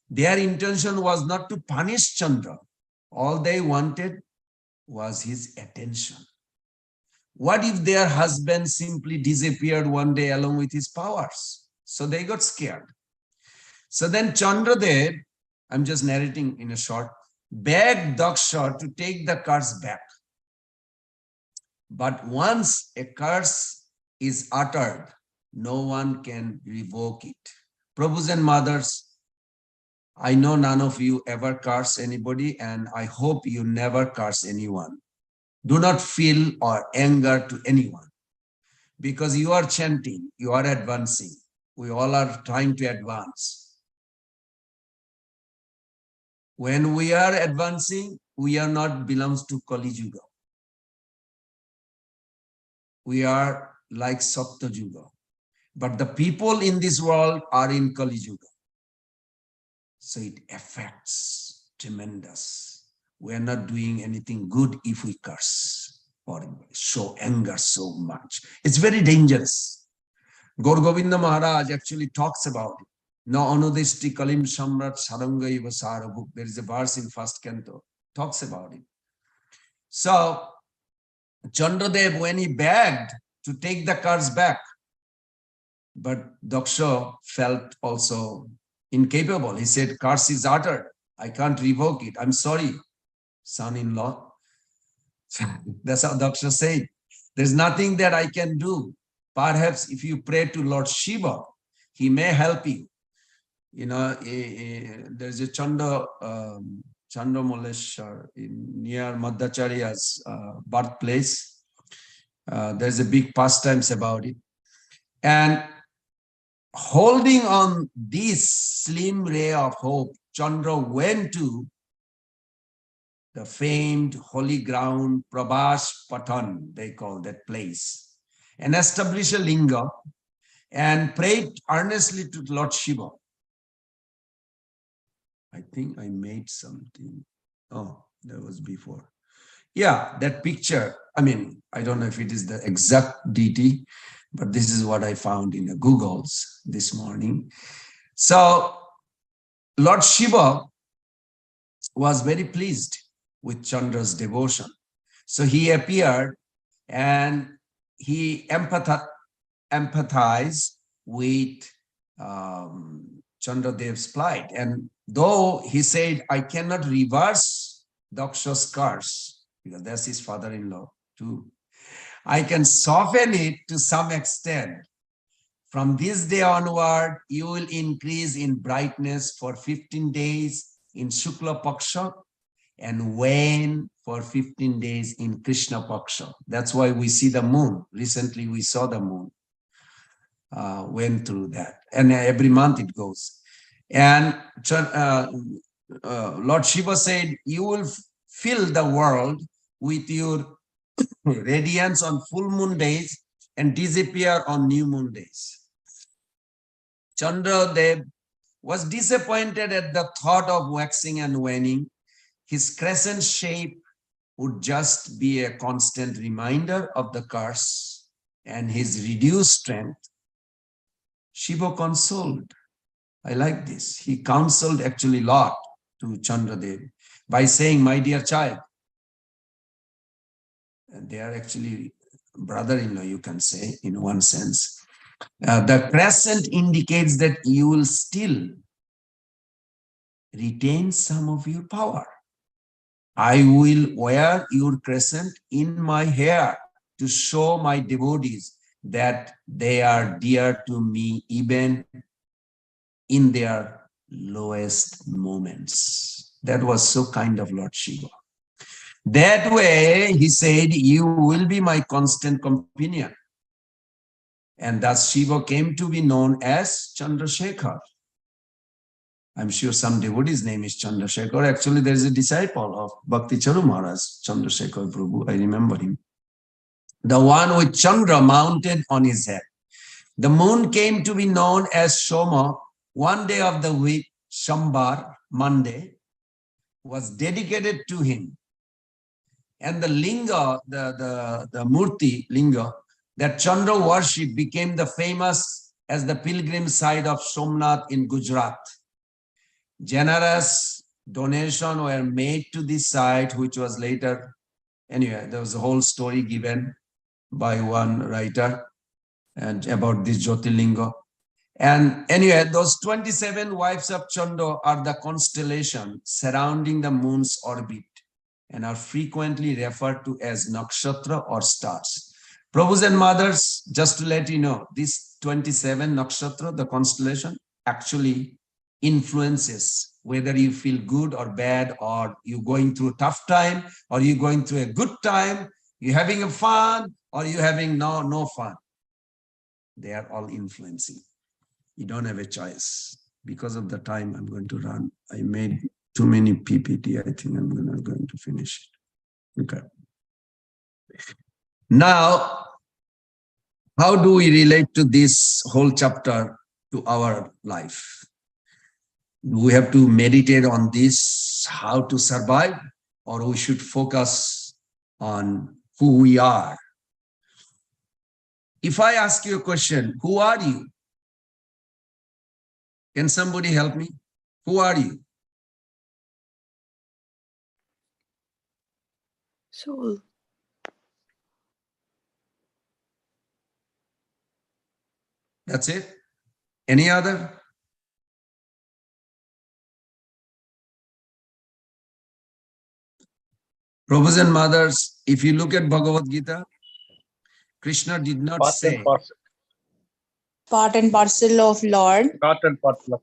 Their intention was not to punish Chandra. All they wanted was his attention. What if their husband simply disappeared one day along with his powers? So they got scared. So then Chandradev, I'm just narrating in a short, begged Daksha to take the curse back. But once a curse is uttered, no one can revoke it. Prabhus and mothers, I know none of you ever curse anybody, and I hope you never curse anyone. Do not feel or anger to anyone, because you are chanting, you are advancing. We all are trying to advance. When we are advancing, we are not belongs to Kali Yuga. We are like Sapta Yuga. But the people in this world are in Kali Yuga. So it affects tremendous. We are not doing anything good if we curse or show anger so much. It's very dangerous. Gaur Govinda Maharaj actually talks about it. No anudishti kalim samrat sarangaiva sarabhuk. There is a verse in first canto, talks about it. So Chandradev, when he begged to take the curse back, but Daksha felt also incapable. He said, curse is uttered. I can't revoke it. I'm sorry, son-in-law. That's how Daksha said. There's nothing that I can do. Perhaps if you pray to Lord Shiva, he may help you. You know, there's a Chandra Moleshwar near Madhacharya's birthplace. There's a big pastimes about it. And holding on this slim ray of hope, Chandra went to the famed holy ground, Prabhas Patan, they call that place, and established a linga and prayed earnestly to Lord Shiva. I think I made something. Oh, that was before. Yeah, that picture. I mean, I don't know if it is the exact deity, but this is what I found in the Googles this morning. So Lord Shiva was very pleased with Chandra's devotion. So he appeared and he empathized with Chandradev's plight. And though he said, I cannot reverse Daksha's curse, because that's his father-in-law too, I can soften it to some extent. From this day onward, you will increase in brightness for 15 days in Shukla Paksha and wane for 15 days in Krishna Paksha. That's why we see the moon. Recently, we saw the moon. Went through that. And every month it goes. And Lord Shiva said, you will fill the world with your radiance on full moon days and disappear on new moon days. Chandradev was disappointed at the thought of waxing and waning. His crescent shape would just be a constant reminder of the curse and his reduced strength. Shiva consoled. I like this. He counseled actually a lot to Chandradev by saying, my dear child, and they are actually brother-in-law, you can say, in one sense. The crescent indicates that you will still retain some of your power. I will wear your crescent in my hair to show my devotees that they are dear to me even in their lowest moments. That was so kind of Lord Shiva. That way, he said, you will be my constant companion. And thus Shiva came to be known as Chandrasekhar. I'm sure some devotee's name is Chandrasekhar. Actually, there is a disciple of Bhakti Charu Maharaj, Chandrasekhar Prabhu. I remember him. The one with Chandra mounted on his head. The moon came to be known as Soma. One day of the week, Shambar, Monday, was dedicated to him. And the linga, the murti linga, that Chandra worship became the famous as the pilgrim site of Somnath in Gujarat. Generous donations were made to this site, which was later, anyway, there was a whole story given. by one writer and about this Jyotirlinga. And anyway, those 27 wives of Chanda are the constellation surrounding the moon's orbit and are frequently referred to as nakshatra or stars. Prabhus and mothers, just to let you know, this 27 nakshatra, the constellation, actually influences whether you feel good or bad, or you're going through a tough time, or you're going through a good time, you're having a fun, or you're having no fun. They are all influencing. You don't have a choice. Because of the time, I'm going to run. I made too many PPT. I think I'm not going to finish it. Okay. Now, how do we relate to this whole chapter to our life? We have to meditate on this, how to survive, or we should focus on who we are. If I ask you a question, who are you? Can somebody help me? Who are you? Soul. That's it? Any other? Brothers and mothers, if you look at Bhagavad Gita, Krishna did not say part and parcel of Lord, Part and parcel of.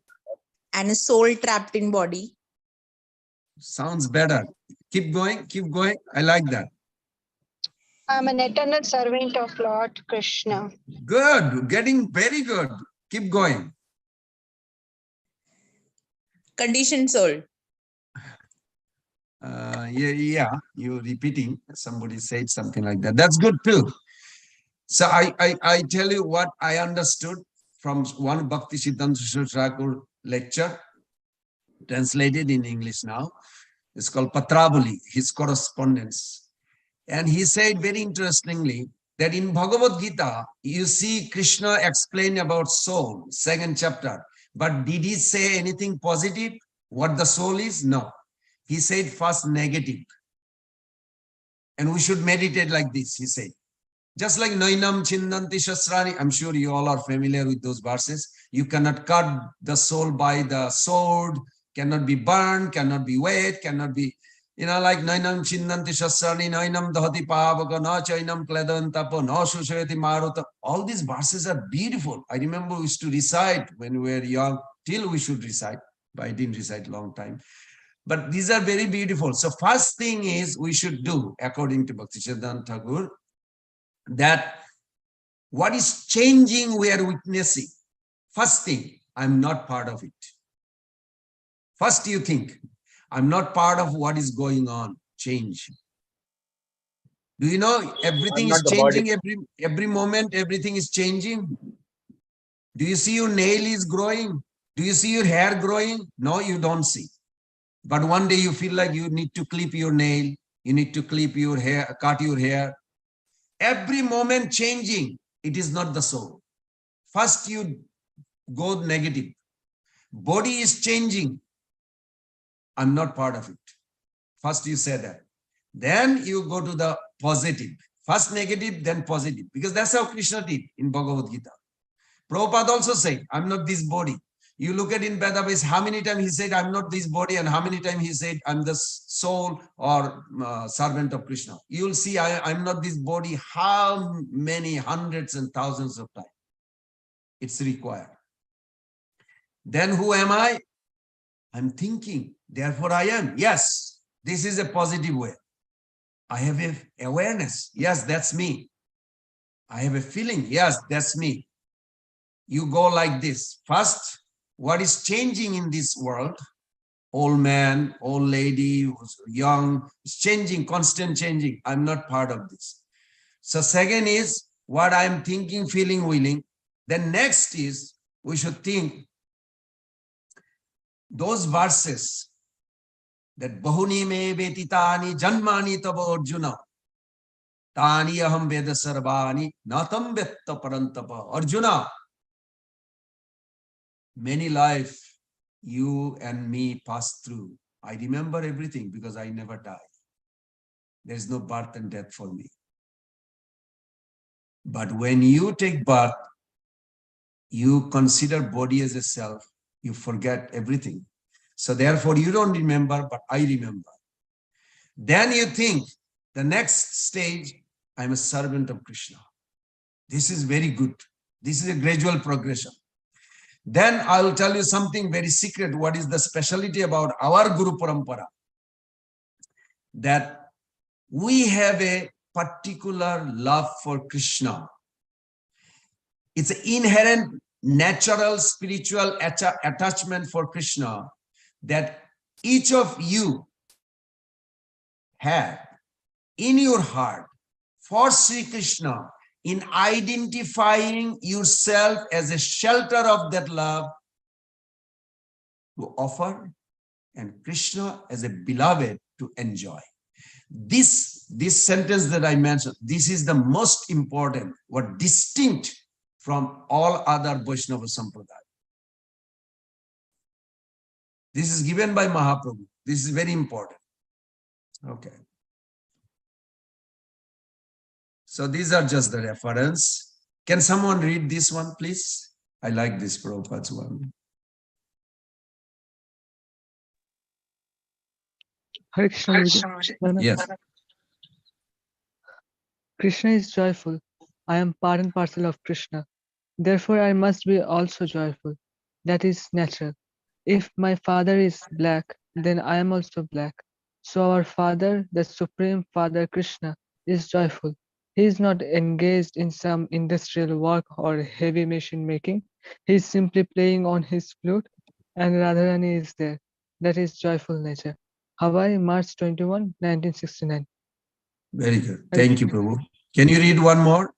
and a soul trapped in body. sounds better. Keep going, keep going. I like that. I'm an eternal servant of Lord Krishna. Good, getting very good. Keep going. Conditioned soul. Yeah, you're repeating. Somebody said something like that. That's good too. So I tell you what I understood from one Bhakti Siddhanta Thakur lecture, translated in English now. It's called Patrabali, his correspondence. And he said very interestingly that in Bhagavad Gita, you see Krishna explain about soul, 2nd chapter. But did he say anything positive? What the soul is? No. He said first negative. And we should meditate like this, he said. Just like Nainam Chindanti Shasrani, I'm sure you all are familiar with those verses. You cannot cut the soul by the sword, cannot be burned, cannot be wet, cannot be, like Nainam Chindanti Shasrani, Nainam Dahati Pavaka, Na Chainam Kledan Tapo, Na Shushayati Maruta. All these verses are beautiful. I remember we used to recite when we were young, till we should recite, but I didn't recite long time. But these are very beautiful. So first thing is we should do, according to Bhakti Siddhanta Thakur, that what is changing we are witnessing. First thing, I'm not part of it. First you think, I'm not part of what is going on, change. Do you know everything is changing every moment, everything is changing? Do you see your nail is growing? Do you see your hair growing? No, you don't see. But one day you feel like you need to clip your nail, you need to clip your hair, cut your hair. Every moment changing, it is not the soul. First you go negative. Body is changing. I'm not part of it. First you say that. Then you go to the positive. First negative, then positive. Because that's how Krishna did in Bhagavad Gita. Prabhupada also said, I'm not this body. You look at in Vedas, how many times he said, I'm not this body, and how many times he said, I'm the soul or servant of Krishna. You'll see, I'm not this body, how many hundreds and thousands of times. It's required. Then who am I? I'm thinking, therefore I am. Yes, this is a positive way. I have an awareness. Yes, that's me. I have a feeling. Yes, that's me. You go like this. First, what is changing in this world? Old man, old lady, young, it's changing, constant changing. I'm not part of this. So second is what I'm thinking, feeling, willing. Then next is we should think those verses that Bahuni me vetitani janmani tava Arjuna tani aham veda sarvani natam vetta parantapa. Arjuna, many life you and me pass through. I remember everything because I never die. There's no birth and death for me. But when you take birth, you consider body as a self, you forget everything. So therefore you don't remember, but I remember. Then you think the next stage, I'm a servant of Krishna. This is very good. This is a gradual progression. Then I will tell you something very secret. What is the specialty about our Guru Parampara? That we have a particular love for Krishna. It's an inherent, natural, spiritual attachment for Krishna that each of you have in your heart for Sri Krishna, in identifying yourself as a shelter of that love to offer, and Krishna as a beloved to enjoy. This sentence that I mentioned, this is the most important, what distinct from all other Vaishnava Sampradaya. This is given by Mahaprabhu. This is very important. Okay. So these are just the reference. Can someone read this one, please? I like this Prabhupada's one. Hare Krishna, Guruji. Yes. Krishna is joyful. I am part and parcel of Krishna. Therefore, I must be also joyful. That is natural. If my father is black, then I am also black. So our Father, the Supreme Father Krishna, is joyful. He is not engaged in some industrial work or heavy machine making. He is simply playing on his flute, and Radharani is there. That is joyful nature. Hawaii, March 21, 1969. Very good. Thank you, Prabhu. Can you read one more?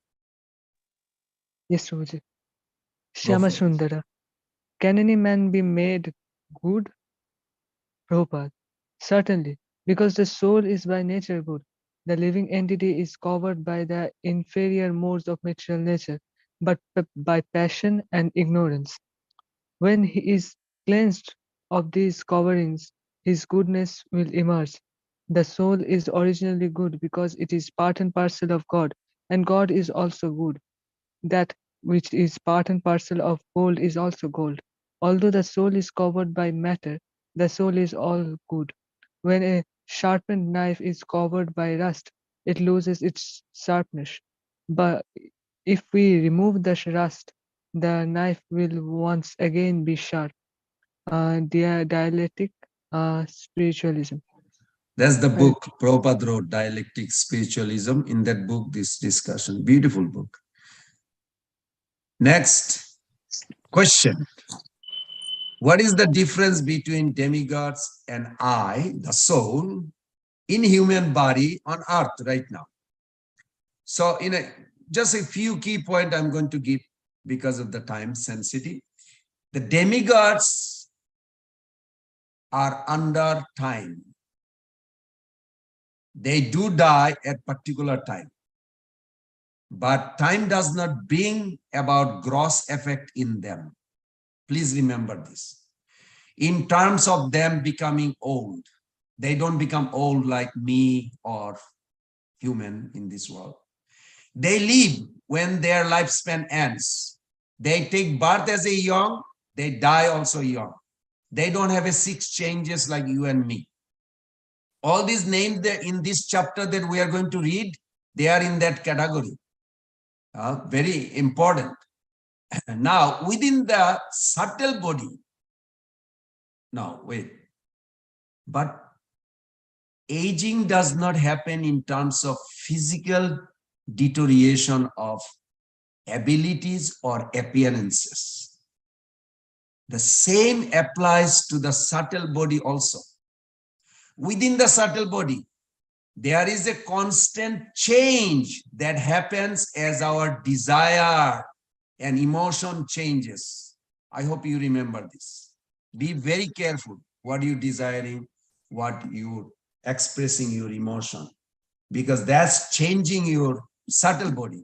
Yes, Prabhuji. Shyama Sundara. Can any man be made good? Prabhupada. Certainly, because the soul is by nature good. The living entity is covered by the inferior modes of material nature, but by passion and ignorance. When he is cleansed of these coverings, his goodness will emerge. The soul is originally good because it is part and parcel of God, and God is also good. That which is part and parcel of gold is also gold. Although the soul is covered by matter, the soul is all good. When a sharpened knife is covered by rust, it loses its sharpness. But if we remove the rust, the knife will once again be sharp. Dialectic spiritualism. That's the book Prabhupada wrote, Dialectic Spiritualism. In that book, this discussion, beautiful book. Next question. What is the difference between demigods and I, the soul, in human body on earth right now? So just a few key points I'm going to give because of the time sensitivity. The demigods are under time. They do die at particular time. But time does not bring about gross effect in them. Please remember this. In terms of them becoming old, they don't become old like me or human in this world. They live when their lifespan ends. They take birth as a young, they die also young. They don't have a 6 changes like you and me. All these names that in this chapter that we are going to read, they are in that category. Very important. Now, within the subtle body, now wait, but aging does not happen in terms of physical deterioration of abilities or appearances. The same applies to the subtle body also. Within the subtle body, there is a constant change that happens as our desire and emotion changes. I hope you remember this. Be very careful what you're desiring, what you're expressing your emotion, because that's changing your subtle body.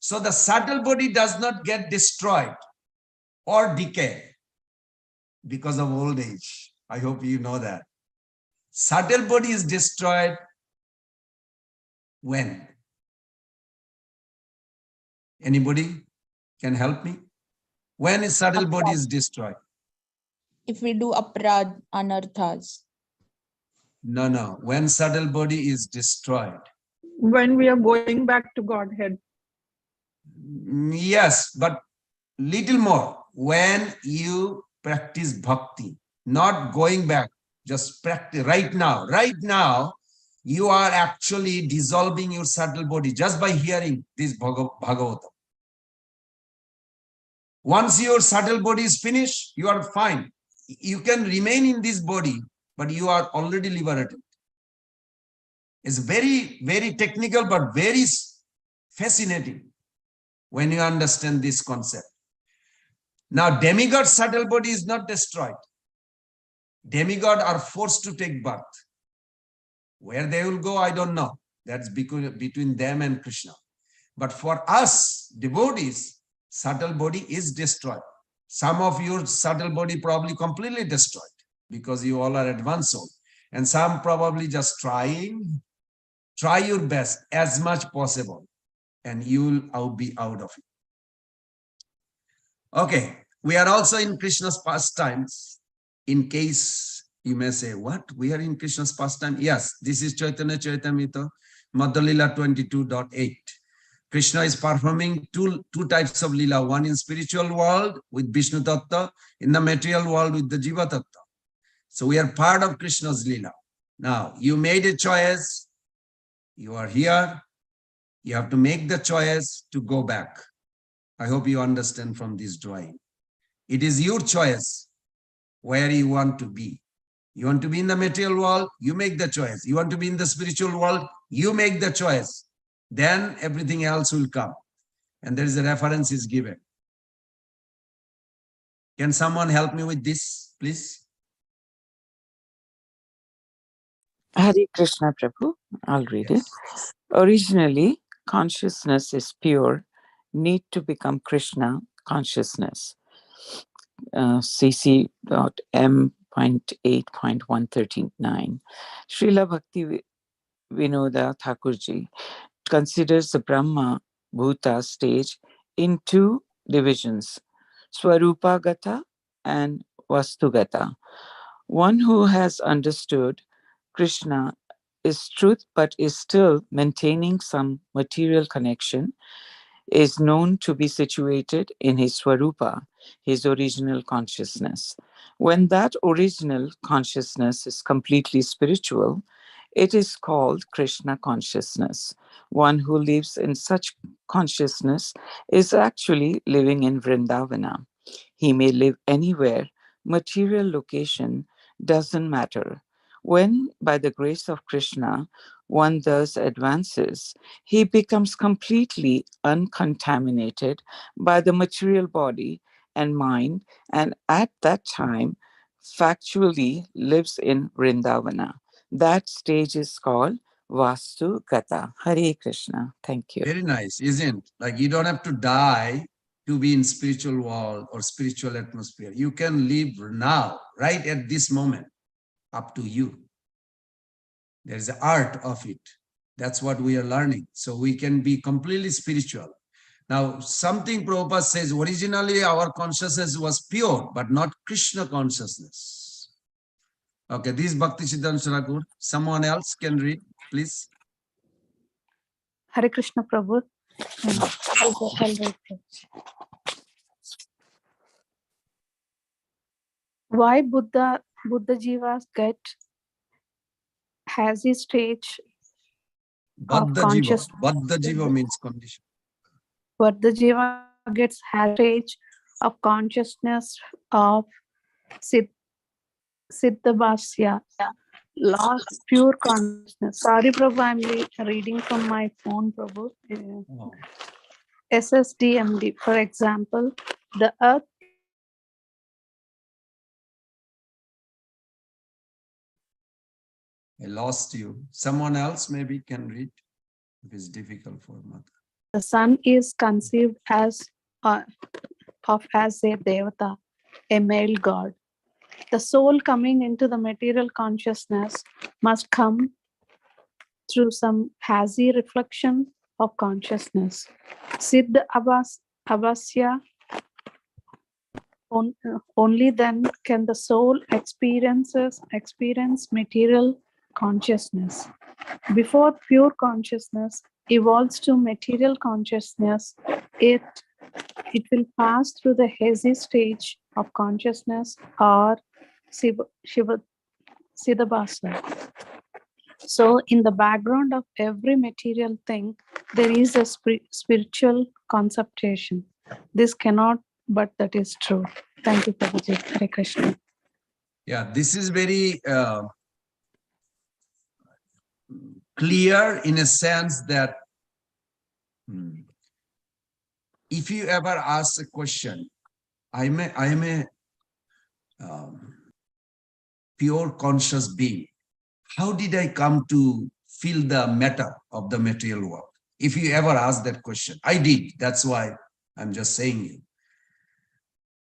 So the subtle body does not get destroyed or decay because of old age. I hope you know that. Subtle body is destroyed when? Anybody can help me? When a subtle body is destroyed? If we do aparad, anarthas. No. When subtle body is destroyed. When we are going back to Godhead. Yes, but little more. When you practice bhakti, not going back, just practice right now. Right now, you are actually dissolving your subtle body just by hearing this Bhagavatam. Once your subtle body is finished, you are fine. You can remain in this body, but you are already liberated. It's very, very technical, but very fascinating when you understand this concept. Now, demigod subtle body is not destroyed. Demigod are forced to take birth. Where they will go, I don't know. That's between them and Krishna. But for us, devotees, subtle body is destroyed. Some of your subtle body probably completely destroyed because you all are advanced soul. And some probably just try your best as much possible, and you will be out of it. Okay, we are also in Krishna's pastimes. In case you may say, what? We are in Krishna's pastime? Yes, this is Chaitanya Charitamrita, Madhya-lila 22.8. Krishna is performing two types of lila, one in spiritual world with Vishnu Tattva, in the material world with the Jiva Tattva. So we are part of Krishna's lila. Now, you made a choice. You are here. You have to make the choice to go back. I hope you understand from this drawing. It is your choice where you want to be. You want to be in the material world, you make the choice. You want to be in the spiritual world, you make the choice. Then everything else will come. And there is a reference is given. Can someone help me with this, please? Hare Krishna Prabhu, I'll read it. Originally, consciousness is pure, need to become Krishna consciousness. cc.m.8.139. Srila Bhakti Vinoda Thakurji considers the Brahma Bhuta stage in two divisions, Swarupagata and Vastugata. One who has understood Krishna is truth but is still maintaining some material connection is known to be situated in his Swarupa, his original consciousness. When that original consciousness is completely spiritual, it is called Krishna consciousness. One who lives in such consciousness is actually living in Vrindavana. He may live anywhere, material location doesn't matter. When, by the grace of Krishna, one thus advances, he becomes completely uncontaminated by the material body and mind, and at that time, factually lives in Vrindavana. That stage is called Vastu Gata. Hare Krishna. Thank you. Very nice, isn't it? Like you don't have to die to be in spiritual world or spiritual atmosphere. You can live now, right at this moment, up to you. There's the art of it. That's what we are learning. So we can be completely spiritual. Now, something Prabhupada says, originally our consciousness was pure, but not Krishna consciousness. Okay, this is Bhakti Siddhanta Sarakur. Someone else can read, please. Hare Krishna Prabhu. I'll read. Why Buddha Jivas get has his stage of consciousness. Baddha Jiva means condition. Buddha Jiva gets has stage of consciousness of Siddhabhasya, lost pure consciousness. Sorry, Prabhu, I'm reading from my phone, Prabhu. SSDMD, for example, the earth. I lost you. Someone else maybe can read if it's difficult for Mata. The sun is conceived as a devata, a male god. The soul coming into the material consciousness must come through some hazy reflection of consciousness. Siddha Avasya, only then can the soul experience material consciousness. Before pure consciousness evolves to material consciousness, it will pass through the hazy stage of consciousness or Siddhabhasa. So, in the background of every material thing, there is a spiritual conceptation. This cannot, but that is true. Thank you, Prabhuji. Hare Krishna. Yeah, this is very clear in a sense that if you ever ask a question, I am a pure conscious being. How did I come to feel the matter of the material world? If you ever ask that question, I did. That's why I'm just saying it.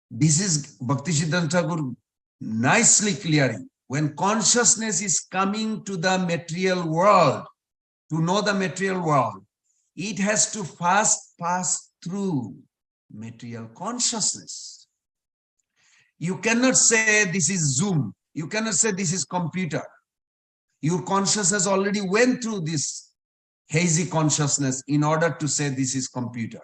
This is Bhakti Siddhanta Thakur nicely clearing. When consciousness is coming to the material world, to know the material world, it has to first pass through material consciousness. You cannot say this is Zoom. You cannot say this is computer. Your consciousness already went through this hazy consciousness in order to say this is computer.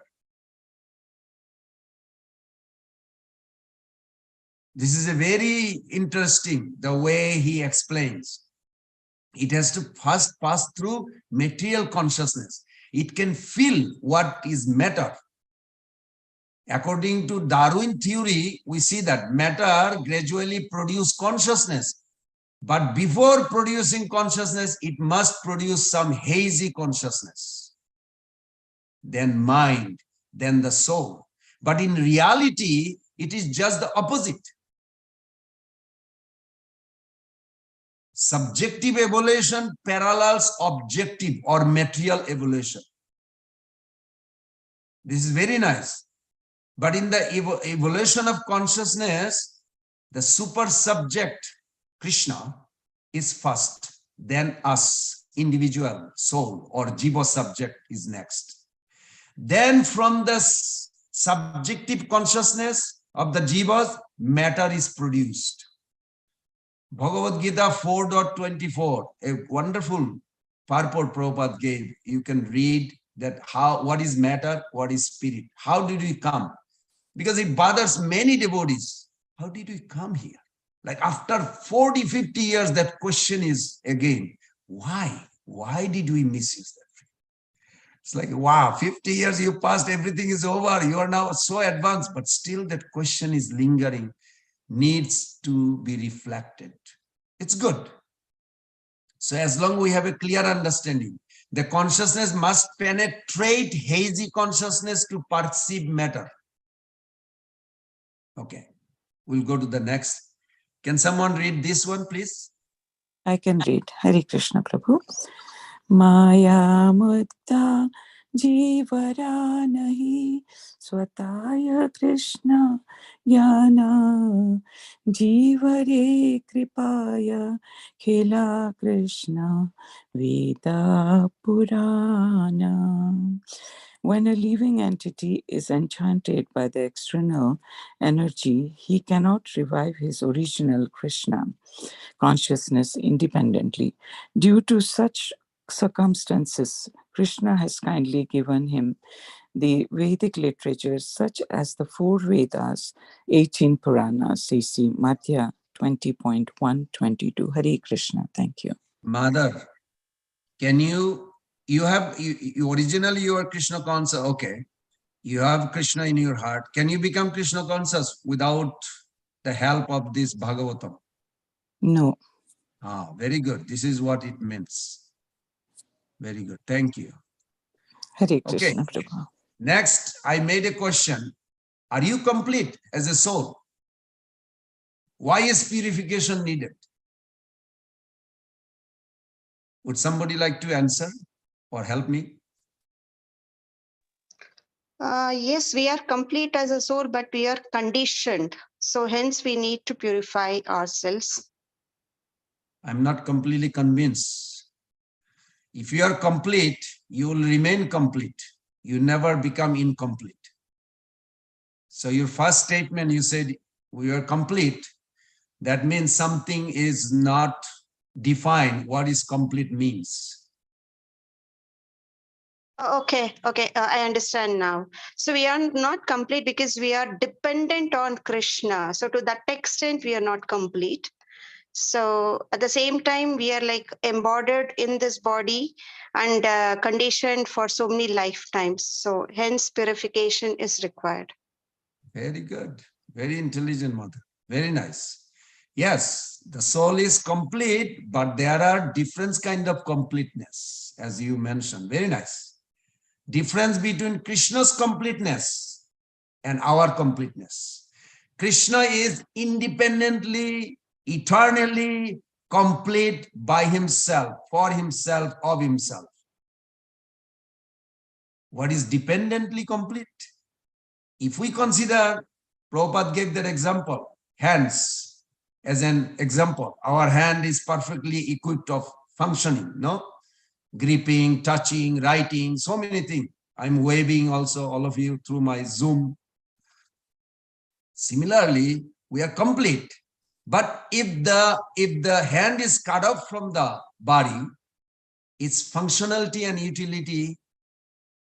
This is a very interesting, the way he explains. It has to first pass through material consciousness. It can feel what is matter. According to Darwin theory, we see that matter gradually produces consciousness. But before producing consciousness, it must produce some hazy consciousness. Then mind, then the soul. But in reality, it is just the opposite. Subjective evolution parallels objective or material evolution. This is very nice. But in the evolution of consciousness, the super subject, Krishna, is first, then us, individual soul or jiva subject is next. Then from the subjective consciousness of the jivas, matter is produced. Bhagavad Gita 4.24, a wonderful purport Prabhupada gave. You can read that what is matter, what is spirit. How did we come? Because it bothers many devotees. How did we come here? Like after 40, 50 years, that question is again, why? Why did we misuse that? It's like, wow, 50 years you passed, everything is over. You are now so advanced, but still that question is lingering, needs to be reflected. It's good. So as long as we have a clear understanding, the consciousness must penetrate hazy consciousness to perceive matter. Okay, we'll go to the next. Can someone read this one, please? I can read. Hare Krishna Prabhu. Maya mutta jivara nahi swataya Krishna yana jivare kripaya khela Krishna Veda Purana. When a living entity is enchanted by the external energy, he cannot revive his original Krishna consciousness independently. Due to such circumstances, Krishna has kindly given him the Vedic literatures such as the 4 Vedas, 18 Puranas, CC Madhya 20.122. Hare Krishna. Thank you. Mother, can you originally you are Krishna conscious, okay. You have Krishna in your heart. Can you become Krishna conscious without the help of this Bhagavatam? No. Ah, very good. This is what it means. Very good. Thank you. Hare Krishna Prabhu. Next, I made a question. Are you complete as a soul? Why is purification needed? Would somebody like to answer or help me? Yes, we are complete as a soul, but we are conditioned. So hence we need to purify ourselves. I'm not completely convinced. If you are complete, you will remain complete. You never become incomplete. So your first statement, you said we are complete. That means something is not defined what is complete means. Okay, I understand now. So we are not complete because we are dependent on Krishna. So to that extent, we are not complete. So at the same time, we are like embodied in this body and conditioned for so many lifetimes. So hence purification is required. Very good. Very intelligent mother. Very nice. Yes, the soul is complete, but there are different kind of completeness, as you mentioned. Very nice. Difference between Krishna's completeness and our completeness. Krishna is independently, eternally complete by himself, for himself, of himself. What is dependently complete? If we consider, Prabhupada gave that example, hands as an example. Our hand is perfectly equipped of functioning, no? Gripping, touching, writing, so many things. I'm waving also, all of you, through my Zoom. Similarly, we are complete. But if the hand is cut off from the body, its functionality and utility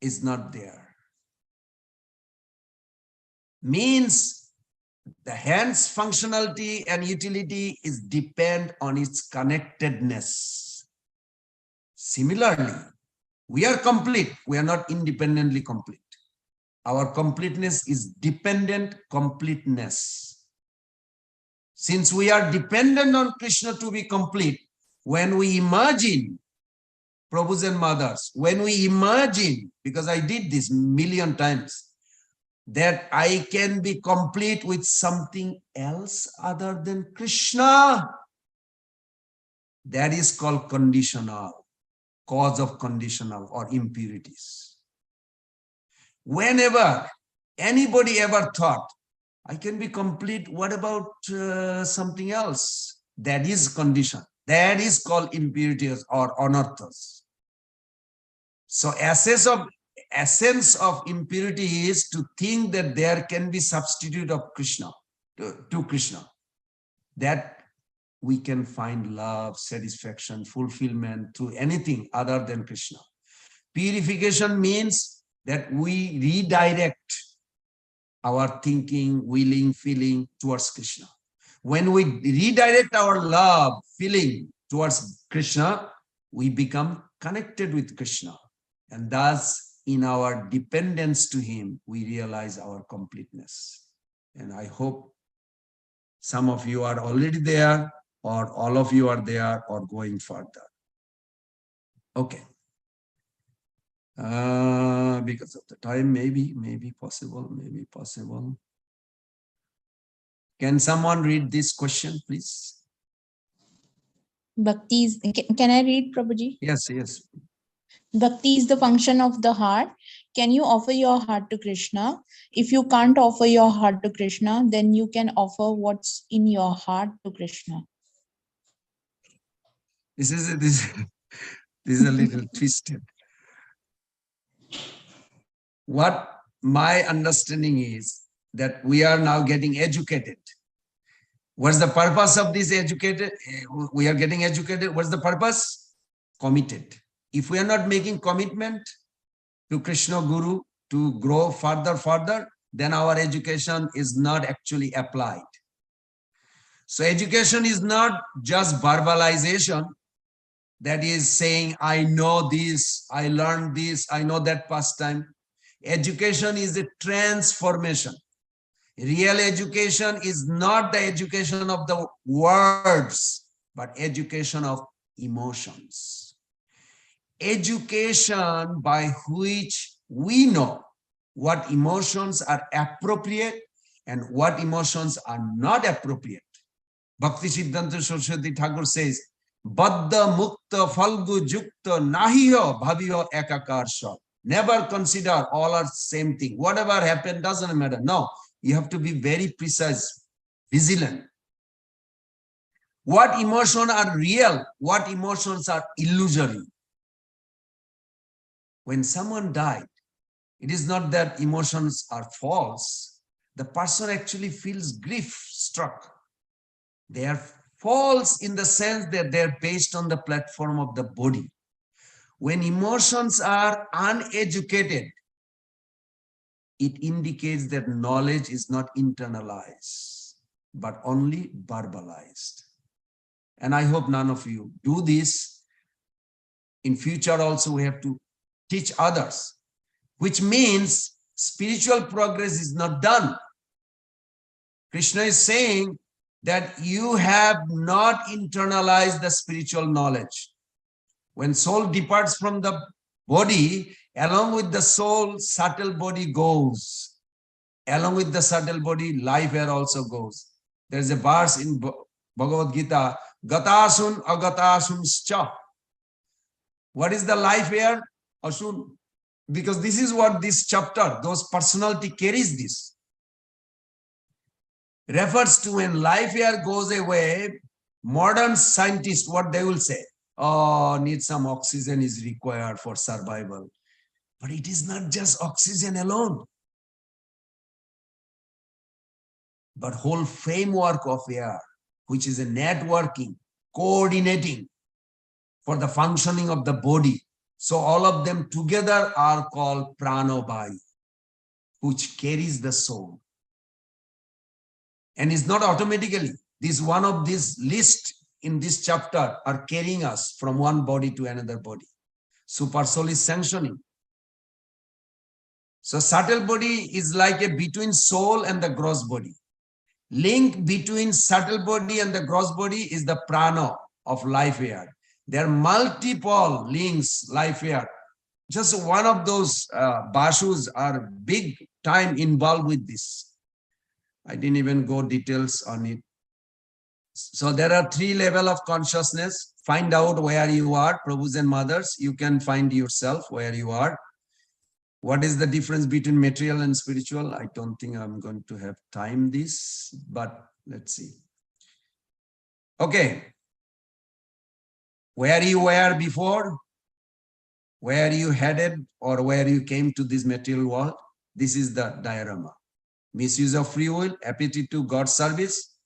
is not there. Means the hand's functionality and utility is depend on its connectedness. Similarly, we are complete. We are not independently complete. Our completeness is dependent completeness. Since we are dependent on Krishna to be complete, when we imagine, Prabhus and mothers, when we imagine, because I did this million times, that I can be complete with something else other than Krishna, that is called conditional, cause of conditional or impurities. Whenever anybody ever thought, I can be complete, what about something else? That is condition. That is called impurities or anarthas. So essence of impurity is to think that there can be substitute of Krishna, to Krishna. That we can find love, satisfaction, fulfillment through anything other than Krishna. Purification means that we redirect our thinking, willing, feeling towards Krishna. When we redirect our love, feeling towards Krishna, we become connected with Krishna. And thus, in our dependence to him, we realize our completeness. And I hope some of you are already there, or all of you are there, or going further. Okay. Because of the time, maybe possible. Can someone read this question, please? Bhakti is, can I read, Prabhuji? Yes. Bhakti is the function of the heart. Can you offer your heart to Krishna? If you can't offer your heart to Krishna, then you can offer what's in your heart to Krishna. This is a little twisted. What my understanding is that we are now getting educated. What's the purpose of this educated? We are getting educated. What's the purpose? Committed. If we are not making commitment to Krishna Guru to grow further, then our education is not actually applied. So education is not just verbalization, that is saying, I know this, I learned this, I know that pastime. Education is a transformation. Real education is not the education of the words, but education of emotions. Education by which we know what emotions are appropriate and what emotions are not appropriate. Bhakti Siddhanta Saraswati Thakur says, Baddha Mukta Falgu Jukta Nahiyo Bhaviyo Ekakarsha. Never consider all are same thing. Whatever happened doesn't matter. No, you have to be very precise, vigilant. What emotions are real? What emotions are illusory? When someone died, it is not that emotions are false. The person actually feels grief struck. They are false in the sense that they're based on the platform of the body. When emotions are uneducated, it indicates that knowledge is not internalized, but only verbalized. And I hope none of you do this. In future also, we have to teach others, which means spiritual progress is not done. Krishna is saying that you have not internalized the spiritual knowledge. When soul departs from the body, along with the soul, subtle body goes. Along with the subtle body, life air also goes. There is a verse in Bhagavad Gita, Gatasun Agatasun. What is the life air? Asun. Because this is what this chapter, those personality carries this. Refers to when life air goes away, modern scientists, what they will say, oh, need some oxygen is required for survival. But it is not just oxygen alone, but whole framework of air, which is a networking, coordinating for the functioning of the body. So all of them together are called pranobhayu, which carries the soul. And it's not automatically. This one of this list in this chapter are carrying us from one body to another body. Super soul is sanctioning. So subtle body is like a between soul and the gross body. Link between subtle body and the gross body is the prana of life air. There are multiple links, life air. Just one of those bashus are big time involved with this. I didn't even go details on it. So there are 3 levels of consciousness. Find out where you are, Prabhus and mothers. You can find yourself where you are. What is the difference between material and spiritual? I don't think I'm going to have time this, but let's see. Okay. Where you were before, where you headed, or where you came to this material world. This is the diorama. Misuse of free will, apathy to God's service.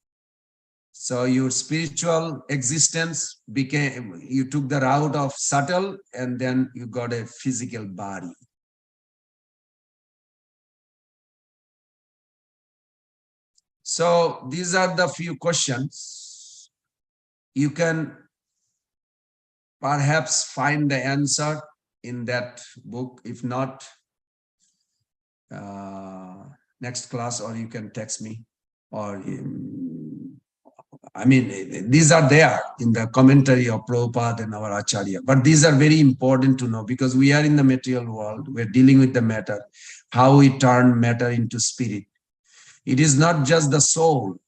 So your spiritual existence became, you took the route of subtle, and then you got a physical body. So these are the few questions. You can perhaps find the answer in that book. If not, next class, or you can text me, or I mean, these are there in the commentary of Prabhupada and our Acharya. But these are very important to know, because we are in the material world. We're dealing with the matter, how we turn matter into spirit. It is not just the soul,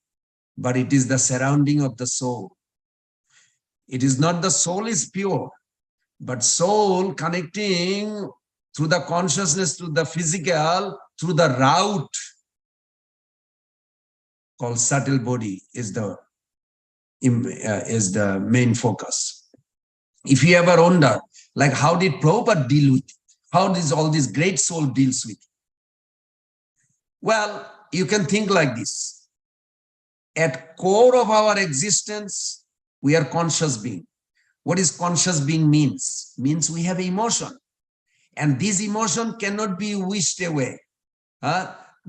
but it is the surrounding of the soul. It is not the soul is pure, but soul connecting through the consciousness to the physical, through the route called subtle body is the main focus. If you ever wonder, like, how did Prabhupada deal with it? How does all this great soul deals with it? Well, you can think like this. At core of our existence, we are conscious being. What is conscious being means? Means we have emotion. And this emotion cannot be wished away.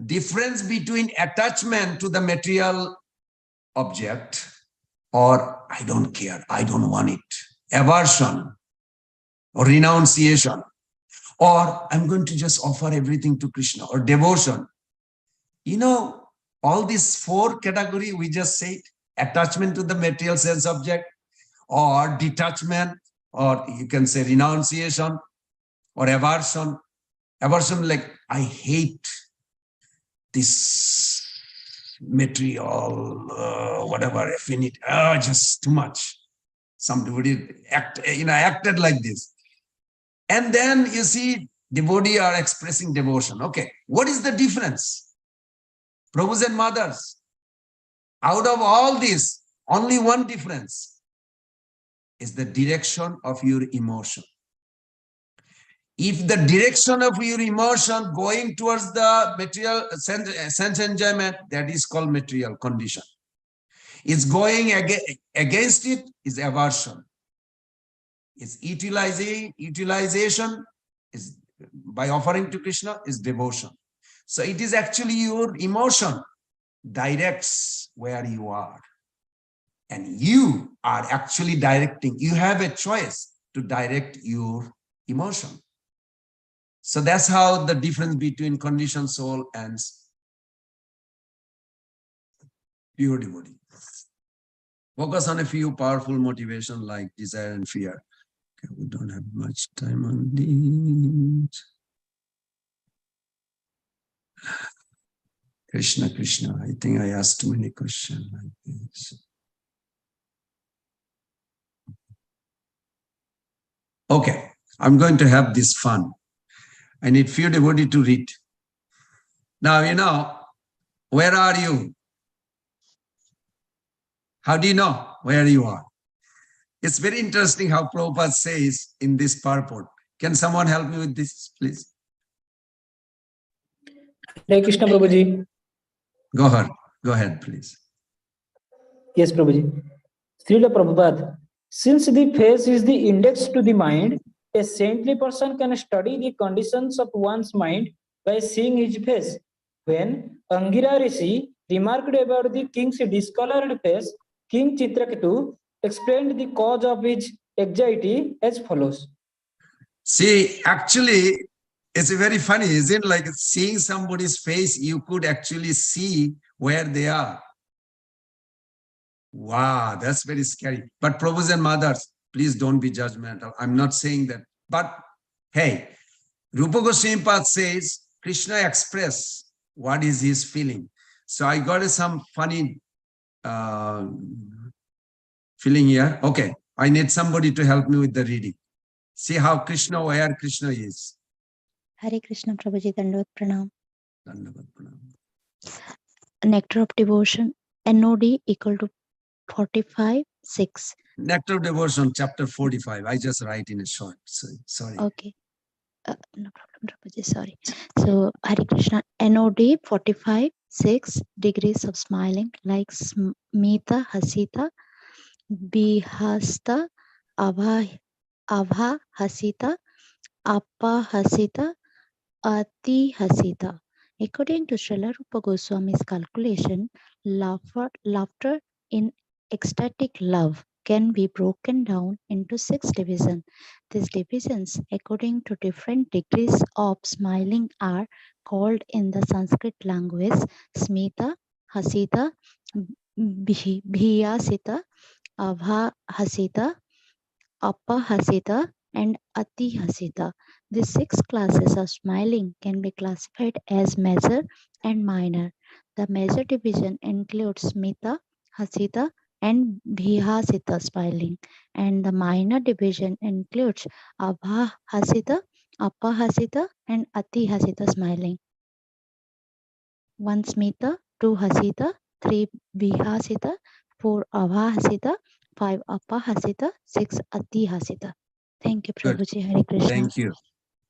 Difference between attachment to the material object, or I don't care, I don't want it, aversion or renunciation, or I'm going to just offer everything to Krishna, or devotion. You know, all these 4 categories we just said, attachment to the material sense object, or detachment, or you can say renunciation, or aversion. Aversion, like, I hate this material, whatever, affinity, just too much. Somebody acted like this. And then you see, devotee are expressing devotion. Okay, what is the difference? Prabhus and mothers, out of all this, only one difference is the direction of your emotion. If the direction of your emotion going towards the material sense enjoyment, that is called material condition. It's going against it is aversion. It's utilization is by offering to Krishna is devotion. So it is actually your emotion directs where you are. And you are actually directing. You have a choice to direct your emotion. So that's how the difference between conditioned soul and pure devotee. Focus on a few powerful motivation like desire and fear. Okay, we don't have much time on this. Krishna, Krishna. I think I asked too many questions like this. Okay, I'm going to have this fun. I need few devotees to read. Now, you know, where are you? How do you know where you are? It's very interesting how Prabhupada says in this purport. Can someone help me with this, please? Hare Krishna, Prabhuji. Go ahead, please. Yes, Prabhuji. Srila Prabhupada, since the face is the index to the mind, a saintly person can study the conditions of one's mind by seeing his face. When Angira Rishi remarked about the king's discolored face, King Chitraketu explained the cause of his anxiety as follows. See, actually, it's very funny, isn't it? Like seeing somebody's face, you could actually see where they are. Wow, that's very scary. But Prabhus and mothers, please don't be judgmental. I'm not saying that. But hey, Rupa Goswami Pad says, Krishna express what is his feeling. So I got some funny feeling here. Okay, I need somebody to help me with the reading. See how Krishna, where Krishna is. Hare Krishna, Prabhuji, Dandavat Pranam. Dandavat Pranam. Nectar of Devotion, NOD equal to 45:6. Nectar of Devotion, chapter 45. I just write in a short. So, sorry. Okay. No problem, Prabhuji, sorry. So, Hare Krishna, NOD 45:6, degrees of smiling, like Smita, Hasita, Bihasta, Abha Hasita, Appa Hasita, Ati Hasita. According to Srila Rupa Goswami's calculation, laughter in ecstatic love can be broken down into 6 divisions. These divisions, according to different degrees of smiling, are called in the Sanskrit language Smita, Hasita, Bhiyasita, Abha Hasita, Appa Hasita, and Ati Hasita. These 6 classes of smiling can be classified as major and minor. The major division includes Smita, Hasita, and Bhihasita smiling, and the minor division includes Abha Hasita, Appa Hasita, and Ati Hasita smiling. 1 Smita, 2 Hasita, 3 Bhihasita, 4 Abha Hasita, 5 Appa Hasita, 6 Ati Hasita. Thank you, Good. Prabhuji. Hare Krishna. Thank you.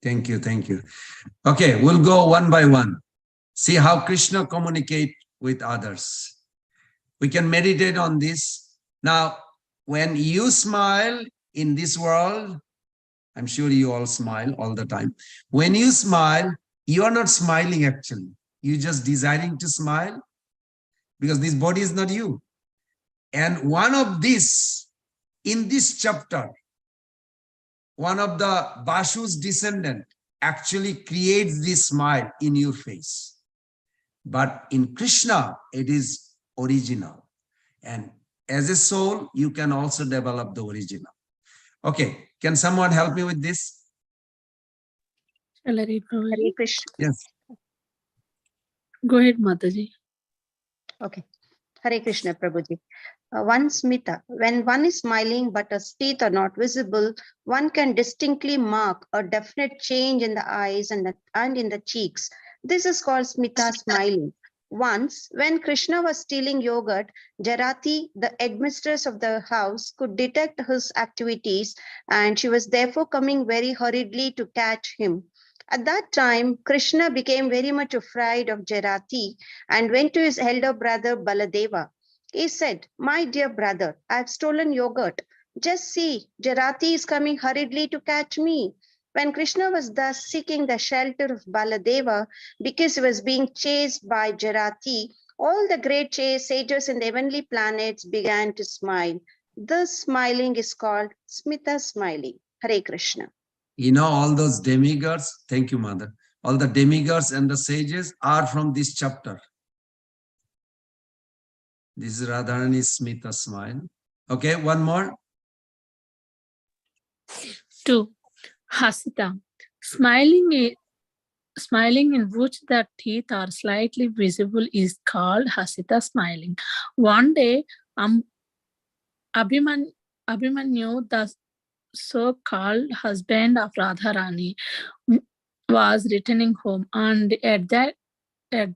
Thank you. Thank you. Okay, we'll go one by one. See how Krishna communicate with others. We can meditate on this. Now, when you smile in this world, I'm sure you all smile all the time. When you smile, you are not smiling actually. You're just desiring to smile because this body is not you. And one of this, in this chapter, one of the Bashu's descendant actually creates this smile in your face. But in Krishna, it is original. And as a soul, you can also develop the original. Okay, can someone help me with this? Shall I read, Prabhuji? Hare Krishna. Yes. Go ahead, Mataji. Okay. Hare Krishna, Prabhuji. One Smita, when one is smiling but his teeth are not visible, one can distinctly mark a definite change in the eyes and in the cheeks. This is called Smita smiling. Once, when Krishna was stealing yogurt, Jarati, the headmistress of the house, could detect his activities, and she was therefore coming very hurriedly to catch him. At that time, Krishna became very much afraid of Jarati and went to his elder brother Baladeva. He said, "My dear brother, I have stolen yogurt. Just see, Jarati is coming hurriedly to catch me." When Krishna was thus seeking the shelter of Baladeva because he was being chased by Jarati, all the great sages in the heavenly planets began to smile. This smiling is called Smita smiling. Hare Krishna. You know, all those demigods, thank you, Mother. All the demigods and the sages are from this chapter. This is Radharani's Smita smile. Okay, one more. 2. Hasita. Smiling in which the teeth are slightly visible is called Hasita smiling. One day, Abhimanyu, the so-called husband of Radharani, was returning home, and at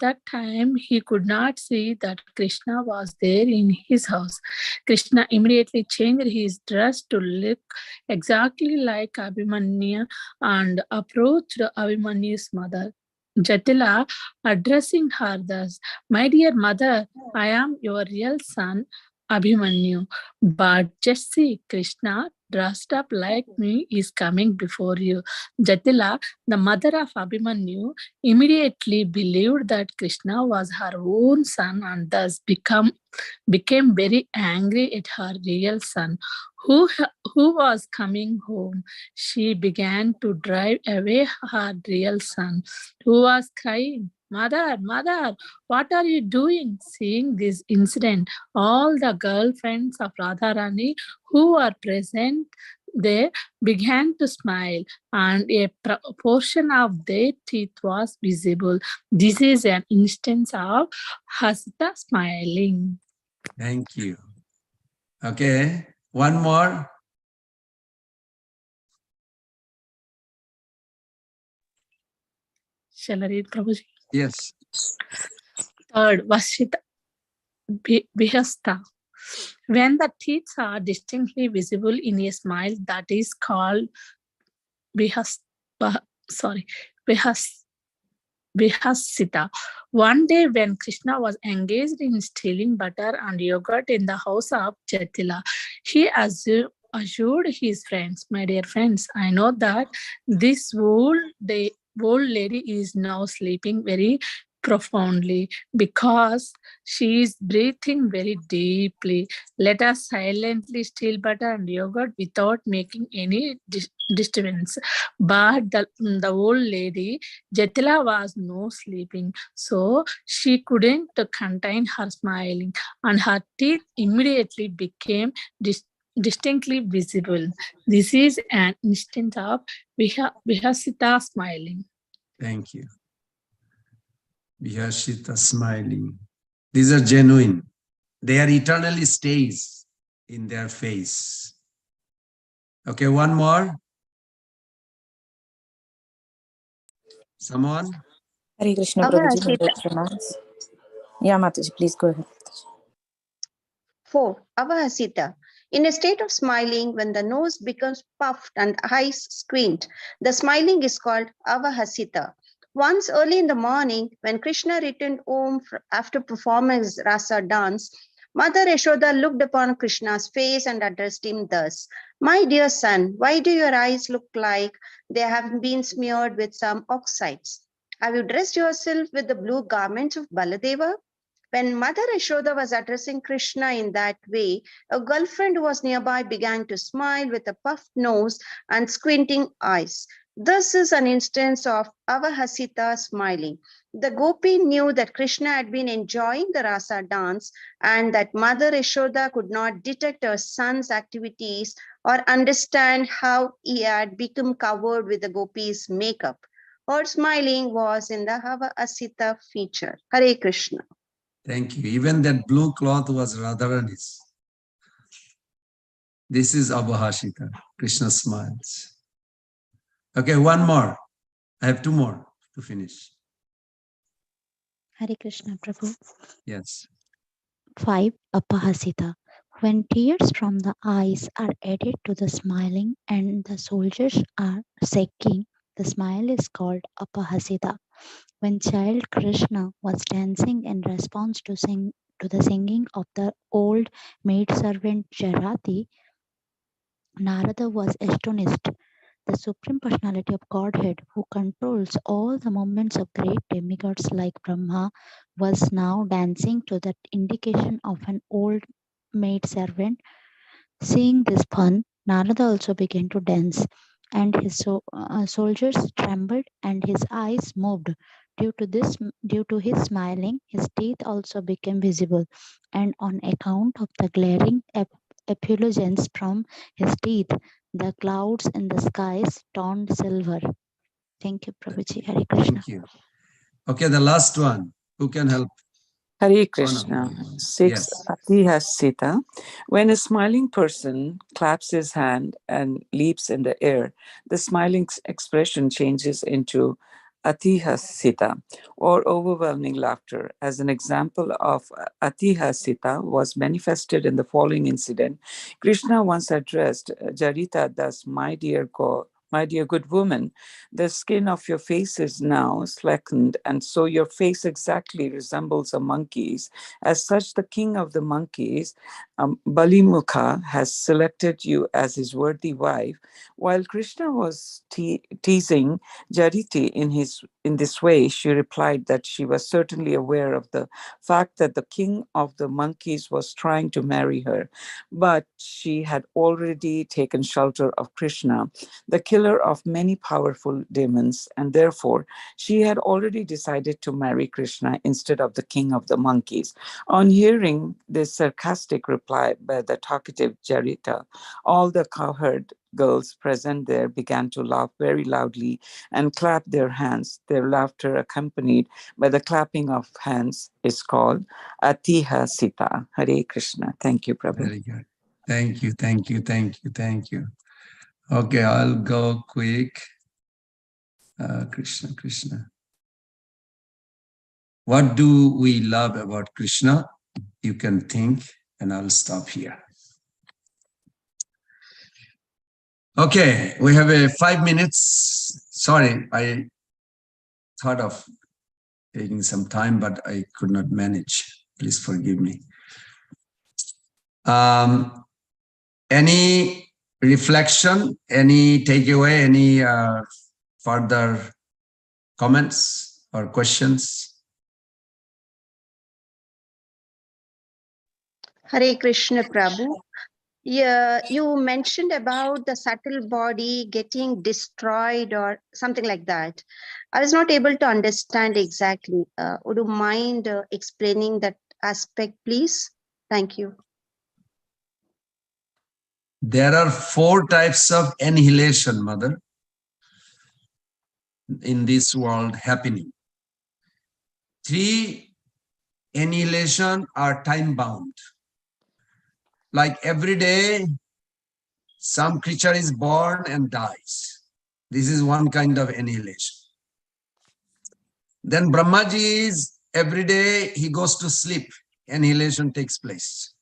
that time, he could not see that Krishna was there in his house. Krishna immediately changed his dress to look exactly like Abhimanyu and approached Abhimanyu's mother, Jatila, addressing her thus, "My dear mother, I am your real son, Abhimanyu, but just see, Krishna, dressed up like me, is coming before you." Jatila, the mother of Abhimanyu, immediately believed that Krishna was her own son and thus became very angry at her real son, who was coming home. She began to drive away her real son, who was crying, "Mother, mother, what are you doing?" Seeing this incident, all the girlfriends of Radharani who were present there began to smile, and a portion of their teeth was visible. This is an instance of Hasita smiling. Thank you. Okay, one more. Shall I read, Prabhuji? Yes. 3rd, Vashita, Bihasta. When the teeth are distinctly visible in a smile, that is called Bihasita. One day when Krishna was engaged in stealing butter and yogurt in the house of Jatila, he assured his friends, "My dear friends, I know that this old lady is now sleeping very profoundly because she is breathing very deeply. Let us silently steal butter and yogurt without making any disturbance." But the old lady, Jatila, was no sleeping, so she couldn't contain her smiling, and her teeth immediately became distinctly visible. This is an instance of Vihasita smiling. Thank you. Vyashita smiling. These are genuine. They are eternally stays in their face. Okay, one more. Someone? Hare Krishna, Prabhuji. Yeah, Mataji, please go ahead. 4. Avahasita. In a state of smiling, when the nose becomes puffed and eyes squint, the smiling is called Avahasita. Once early in the morning, when Krishna returned home after performing his rasa dance, Mother Yashoda looked upon Krishna's face and addressed him thus, "My dear son, why do your eyes look like they have been smeared with some oxides? Have you dressed yourself with the blue garments of Baladeva?" When Mother Yashoda was addressing Krishna in that way, a girlfriend who was nearby began to smile with a puffed nose and squinting eyes. This is an instance of Avahasita smiling. The gopi knew that Krishna had been enjoying the rasa dance and that Mother Yashoda could not detect her son's activities or understand how he had become covered with the gopi's makeup. Her smiling was in the Avahasita feature. Hare Krishna. Thank you. Even that blue cloth was Radharani's. This is Abhashita. Krishna smiles. Okay, one more. I have 2 more to finish. Hare Krishna, Prabhu. Yes. 5. Apahasita. When tears from the eyes are added to the smiling and the soldiers are shaking, the smile is called apahasita. When child Krishna was dancing in response to the singing of the old maidservant Jarati, Narada was astonished. The Supreme Personality of Godhead, who controls all the movements of great demigods like Brahma, was now dancing to the indication of an old maidservant. Seeing this fun, Narada also began to dance, and his soldiers trembled and his eyes moved. Due to his smiling, his teeth also became visible, and on account of the glaring effulgence from his teeth, the clouds in the skies turned silver. Thank you, Prabhuji. Hare Krishna. Thank you. Okay, the last one. Who can help? Hare Krishna. 6. Yes. Atihasita. When a smiling person claps his hand and leaps in the air, the smiling expression changes into Atihasita, or overwhelming laughter. As an example of Atihasita was manifested in the following incident. Krishna once addressed Jarita thus, my dear good woman, the skin of your face is now slackened, and so your face exactly resembles a monkey's. As such, the king of the monkeys, Balimukha, has selected you as his worthy wife. While Krishna was teasing Jariti in this way, she replied that she was certainly aware of the fact that the king of the monkeys was trying to marry her, but she had already taken shelter of Krishna, the killer of many powerful demons, and therefore she had already decided to marry Krishna instead of the king of the monkeys. On hearing this sarcastic reply by the talkative Jarita, all the cowherd girls present there began to laugh very loudly and clap their hands. Their laughter, accompanied by the clapping of hands, is called Atiha Sita. Hare Krishna. Thank you, Prabhu. Very good. Thank you, thank you, thank you, thank you. Okay, I'll go quick. Krishna, Krishna. What do we love about Krishna? You can think, and I'll stop here. Okay, we have 5 minutes. Sorry, I thought of taking some time, but I could not manage. Please forgive me. Any reflection, any takeaway, any further comments or questions? Hare Krishna, Prabhu. Yeah, you mentioned about the subtle body getting destroyed or something like that. I was not able to understand exactly. Would you mind explaining that aspect, please? Thank you. There are 4 types of annihilation, Mother, in this world happening. 3 annihilation are time-bound. Like every day, some creature is born and dies. This is one kind of annihilation. Then Brahmaji is, every day he goes to sleep, annihilation takes place.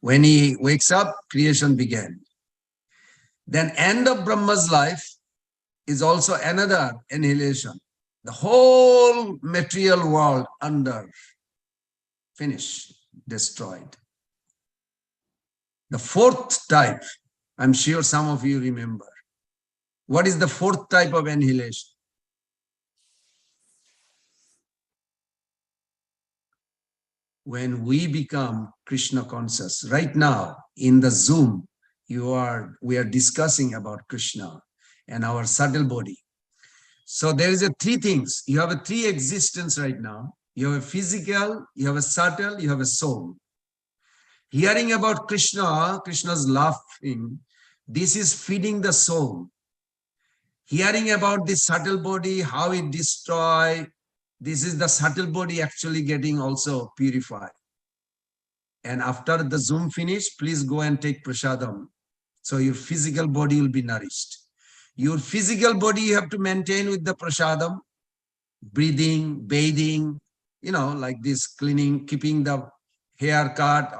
When he wakes up, creation began. Then end of Brahma's life is also another annihilation. The whole material world under, finished, destroyed. The 4th type, I'm sure some of you remember. What is the 4th type of annihilation? When we become Krishna conscious. Right now, in the Zoom, we are discussing about Krishna and our subtle body. So there is 3 things. You have 3 existence right now. You have a physical, you have a subtle, you have a soul. Hearing about Krishna, Krishna's laughing, this is feeding the soul. Hearing about the subtle body, how it destroys, this is the subtle body actually getting also purified. And after the Zoom finish, please go and take prasadam. So your physical body will be nourished. Your physical body you have to maintain with the prasadam, breathing, bathing, like this, cleaning, keeping the hair cut,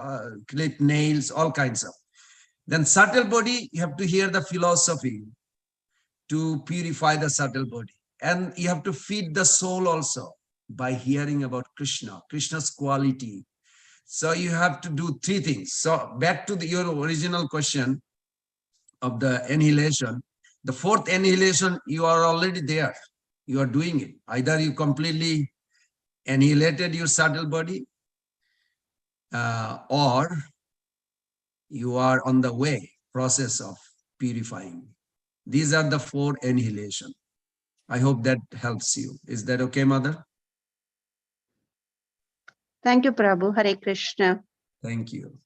clip nails, all kinds of. Then subtle body, you have to hear the philosophy to purify the subtle body. And you have to feed the soul also by hearing about Krishna, Krishna's quality. So you have to do three things. So back to your original question of the annihilation. The fourth annihilation, you are already there. You are doing it. Either you completely annihilated your subtle body, or you are on the way, process of purifying. These are the four annihilation. I hope that helps you. Is that okay, Mother? Thank you, Prabhu. Hare Krishna. Thank you.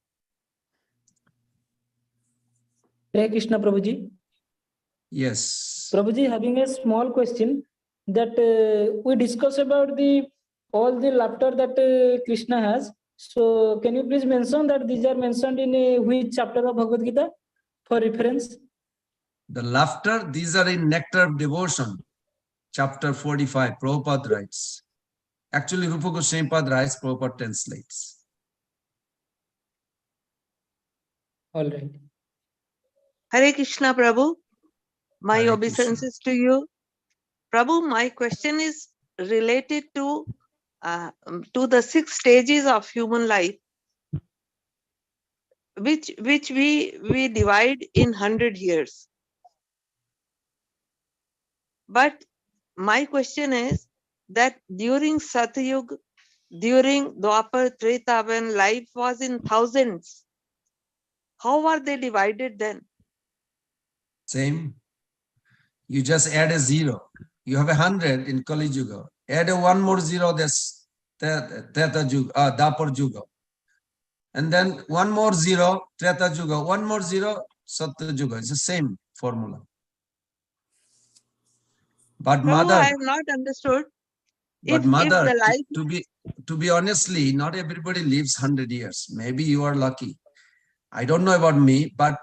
Hare Krishna, Prabhuji. Yes. Prabhuji, having a small question that we discuss about all the laughter that Krishna has. So can you please mention that these are mentioned in which chapter of Bhagavad Gita for reference? The laughter, these are in Nectar of Devotion, chapter 45, Prabhupada writes. Actually, Rupa Goswami Pad writes, Prabhupada translates. All right. Hare Krishna, Prabhu. My Hare obeisances to you. Prabhu, my question is related to the 6 stages of human life, which we divide in 100 years. But my question is that during Satyug, during Dwapar, Treta, when life was in thousands, how are they divided then? Same. You just add a 0. You have 100 in Kali Yuga. Add a 1 more 0, that's Treta Yuga, Dwapar Yuga. And then 1 more 0, Treta Yuga. 1 more 0, Satya Yuga. It's the same formula. But Prabhu, Mother, I have not understood. But If Mother, the life... to be honestly, not everybody lives 100 years. Maybe you are lucky. I don't know about me, but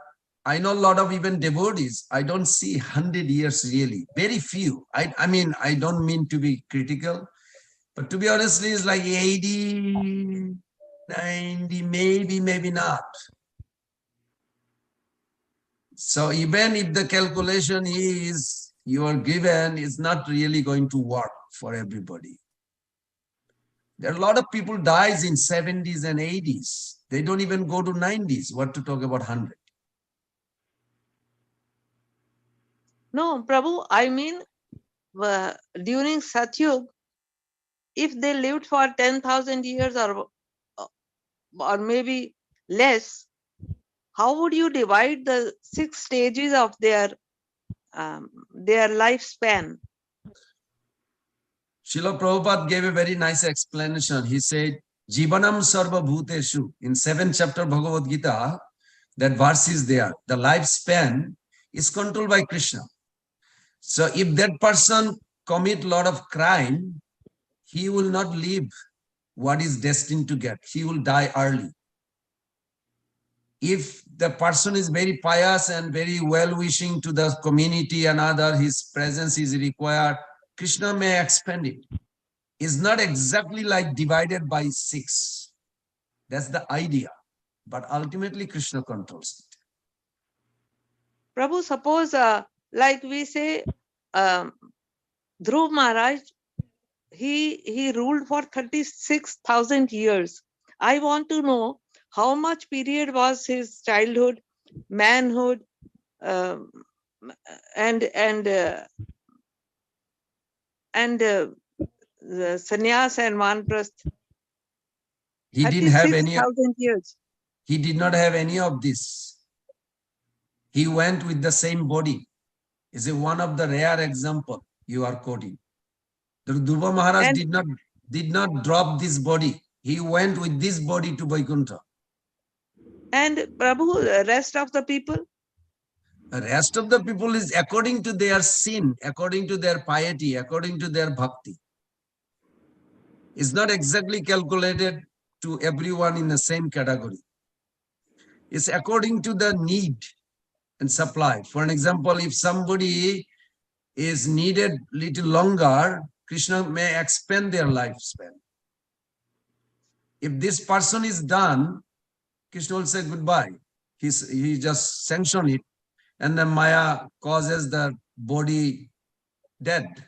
I know a lot of even devotees. I don't see 100 years really. Very few. I mean, I don't mean to be critical, but to be honestly, it's like 80, 90, maybe not. So even if the calculation is you are given, it's not really going to work for everybody. There are a lot of people dies in 70s and 80s. They don't even go to 90s. What to talk about 100? No, Prabhu, I mean, during Satyug, if they lived for 10,000 years or maybe less, how would you divide the 6 stages of their lifespan? Srila Prabhupada gave a very nice explanation. He said, Jivanam Sarva Bhuteshu. In 7th chapter Bhagavad Gita, that verse is there. The lifespan is controlled by Krishna. So if that person commit a lot of crime, he will not live what is destined to get. He will die early. If the person is very pious and very well-wishing to the community and other, his presence is required, Krishna may expand it. It's not exactly like divided by 6. That's the idea. But ultimately, Krishna controls it. Prabhu, suppose, like we say, Dhruv Maharaj, he ruled for 36,000 years. I want to know how much period was his childhood, manhood, and the sannyas and vanprasth. He didn't have any. 36,000 years. He did not have any of this. He went with the same body. Is one of the rare example you are quoting. The Dhruva Maharaj did not drop this body. He went with this body to Vaikuntha. And Prabhu, the rest of the people? The rest of the people is according to their sin, according to their piety, according to their bhakti. It's not exactly calculated to everyone in the same category. It's according to the need and supply. For an example, if somebody is needed little longer, Krishna may expand their lifespan. If this person is done, Krishna will say goodbye. He just sanctioned it, and then Maya causes the body dead.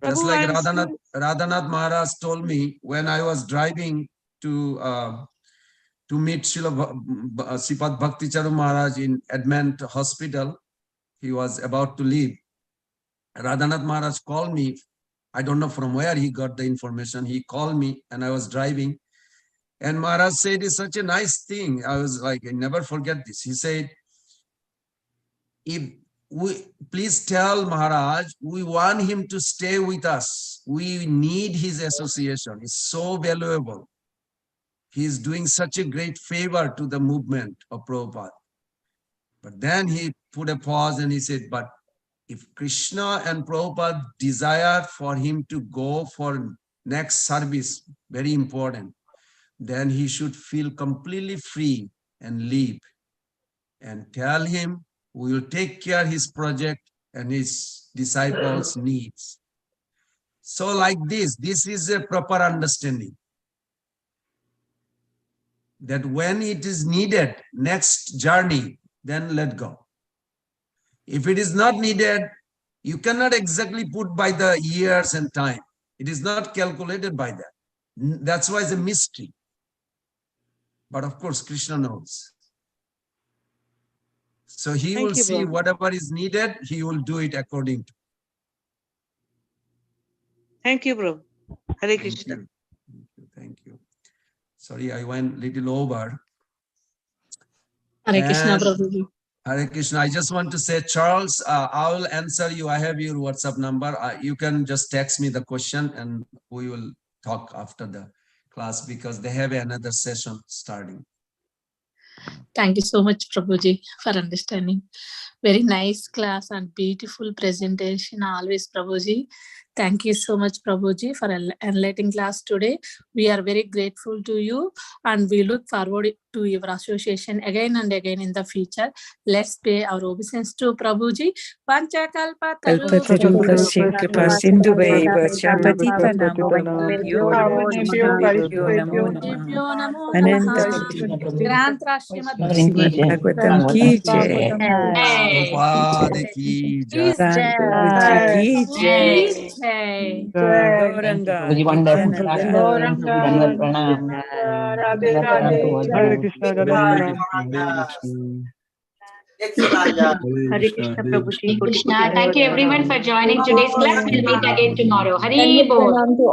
Just like Radhanath Maharaj told me when I was driving to meet Sripad Bhakti Charu Maharaj in Advent Hospital. He was about to leave. Radhanath Maharaj called me. I don't know from where he got the information. He called me and I was driving. And Maharaj said, it's such a nice thing. I was like, I never forget this. He said, please tell Maharaj, we want him to stay with us. We need his association. It's so valuable. He is doing such a great favor to the movement of Prabhupada. But then he put a pause and he said, but if Krishna and Prabhupada desire for him to go for next service, very important, then he should feel completely free and leave. And tell him we will take care of his project and his disciples' needs. So like this is a proper understanding. That when it is needed, next journey, then let go. If it is not needed, you cannot exactly put by the years and time. It is not calculated by that. That's why it's a mystery. But of course, Krishna knows. So he will see whatever is needed, he will do it according to. Thank you, bro. Hare Krishna. Thank you. Sorry, I went little over. Hare Krishna, Prabhuji. Hare Krishna. I just want to say, Charles, I will answer you. I have your WhatsApp number. You can just text me the question and we will talk after the class because they have another session starting. Thank you so much, Prabhuji, for understanding. Very nice class and beautiful presentation always, Prabhuji. Thank you so much, Prabhuji, for enlightening class today. We are very grateful to you and we look forward to your association again and again in the future. Let's pay our obeisance to Prabhuji. Kalpatarubhasya Kripasindhuvaiva Shabatitanam Vibhyo Namo Namah Ananta Bhagavatam Ki Jai Prabhupada ki jai. Ki Jai Gauranga Hare Krishna, Hare Krishna, Prabhuji. Krishna. Thank you everyone for joining today's class. We'll meet again tomorrow. Hari Bol.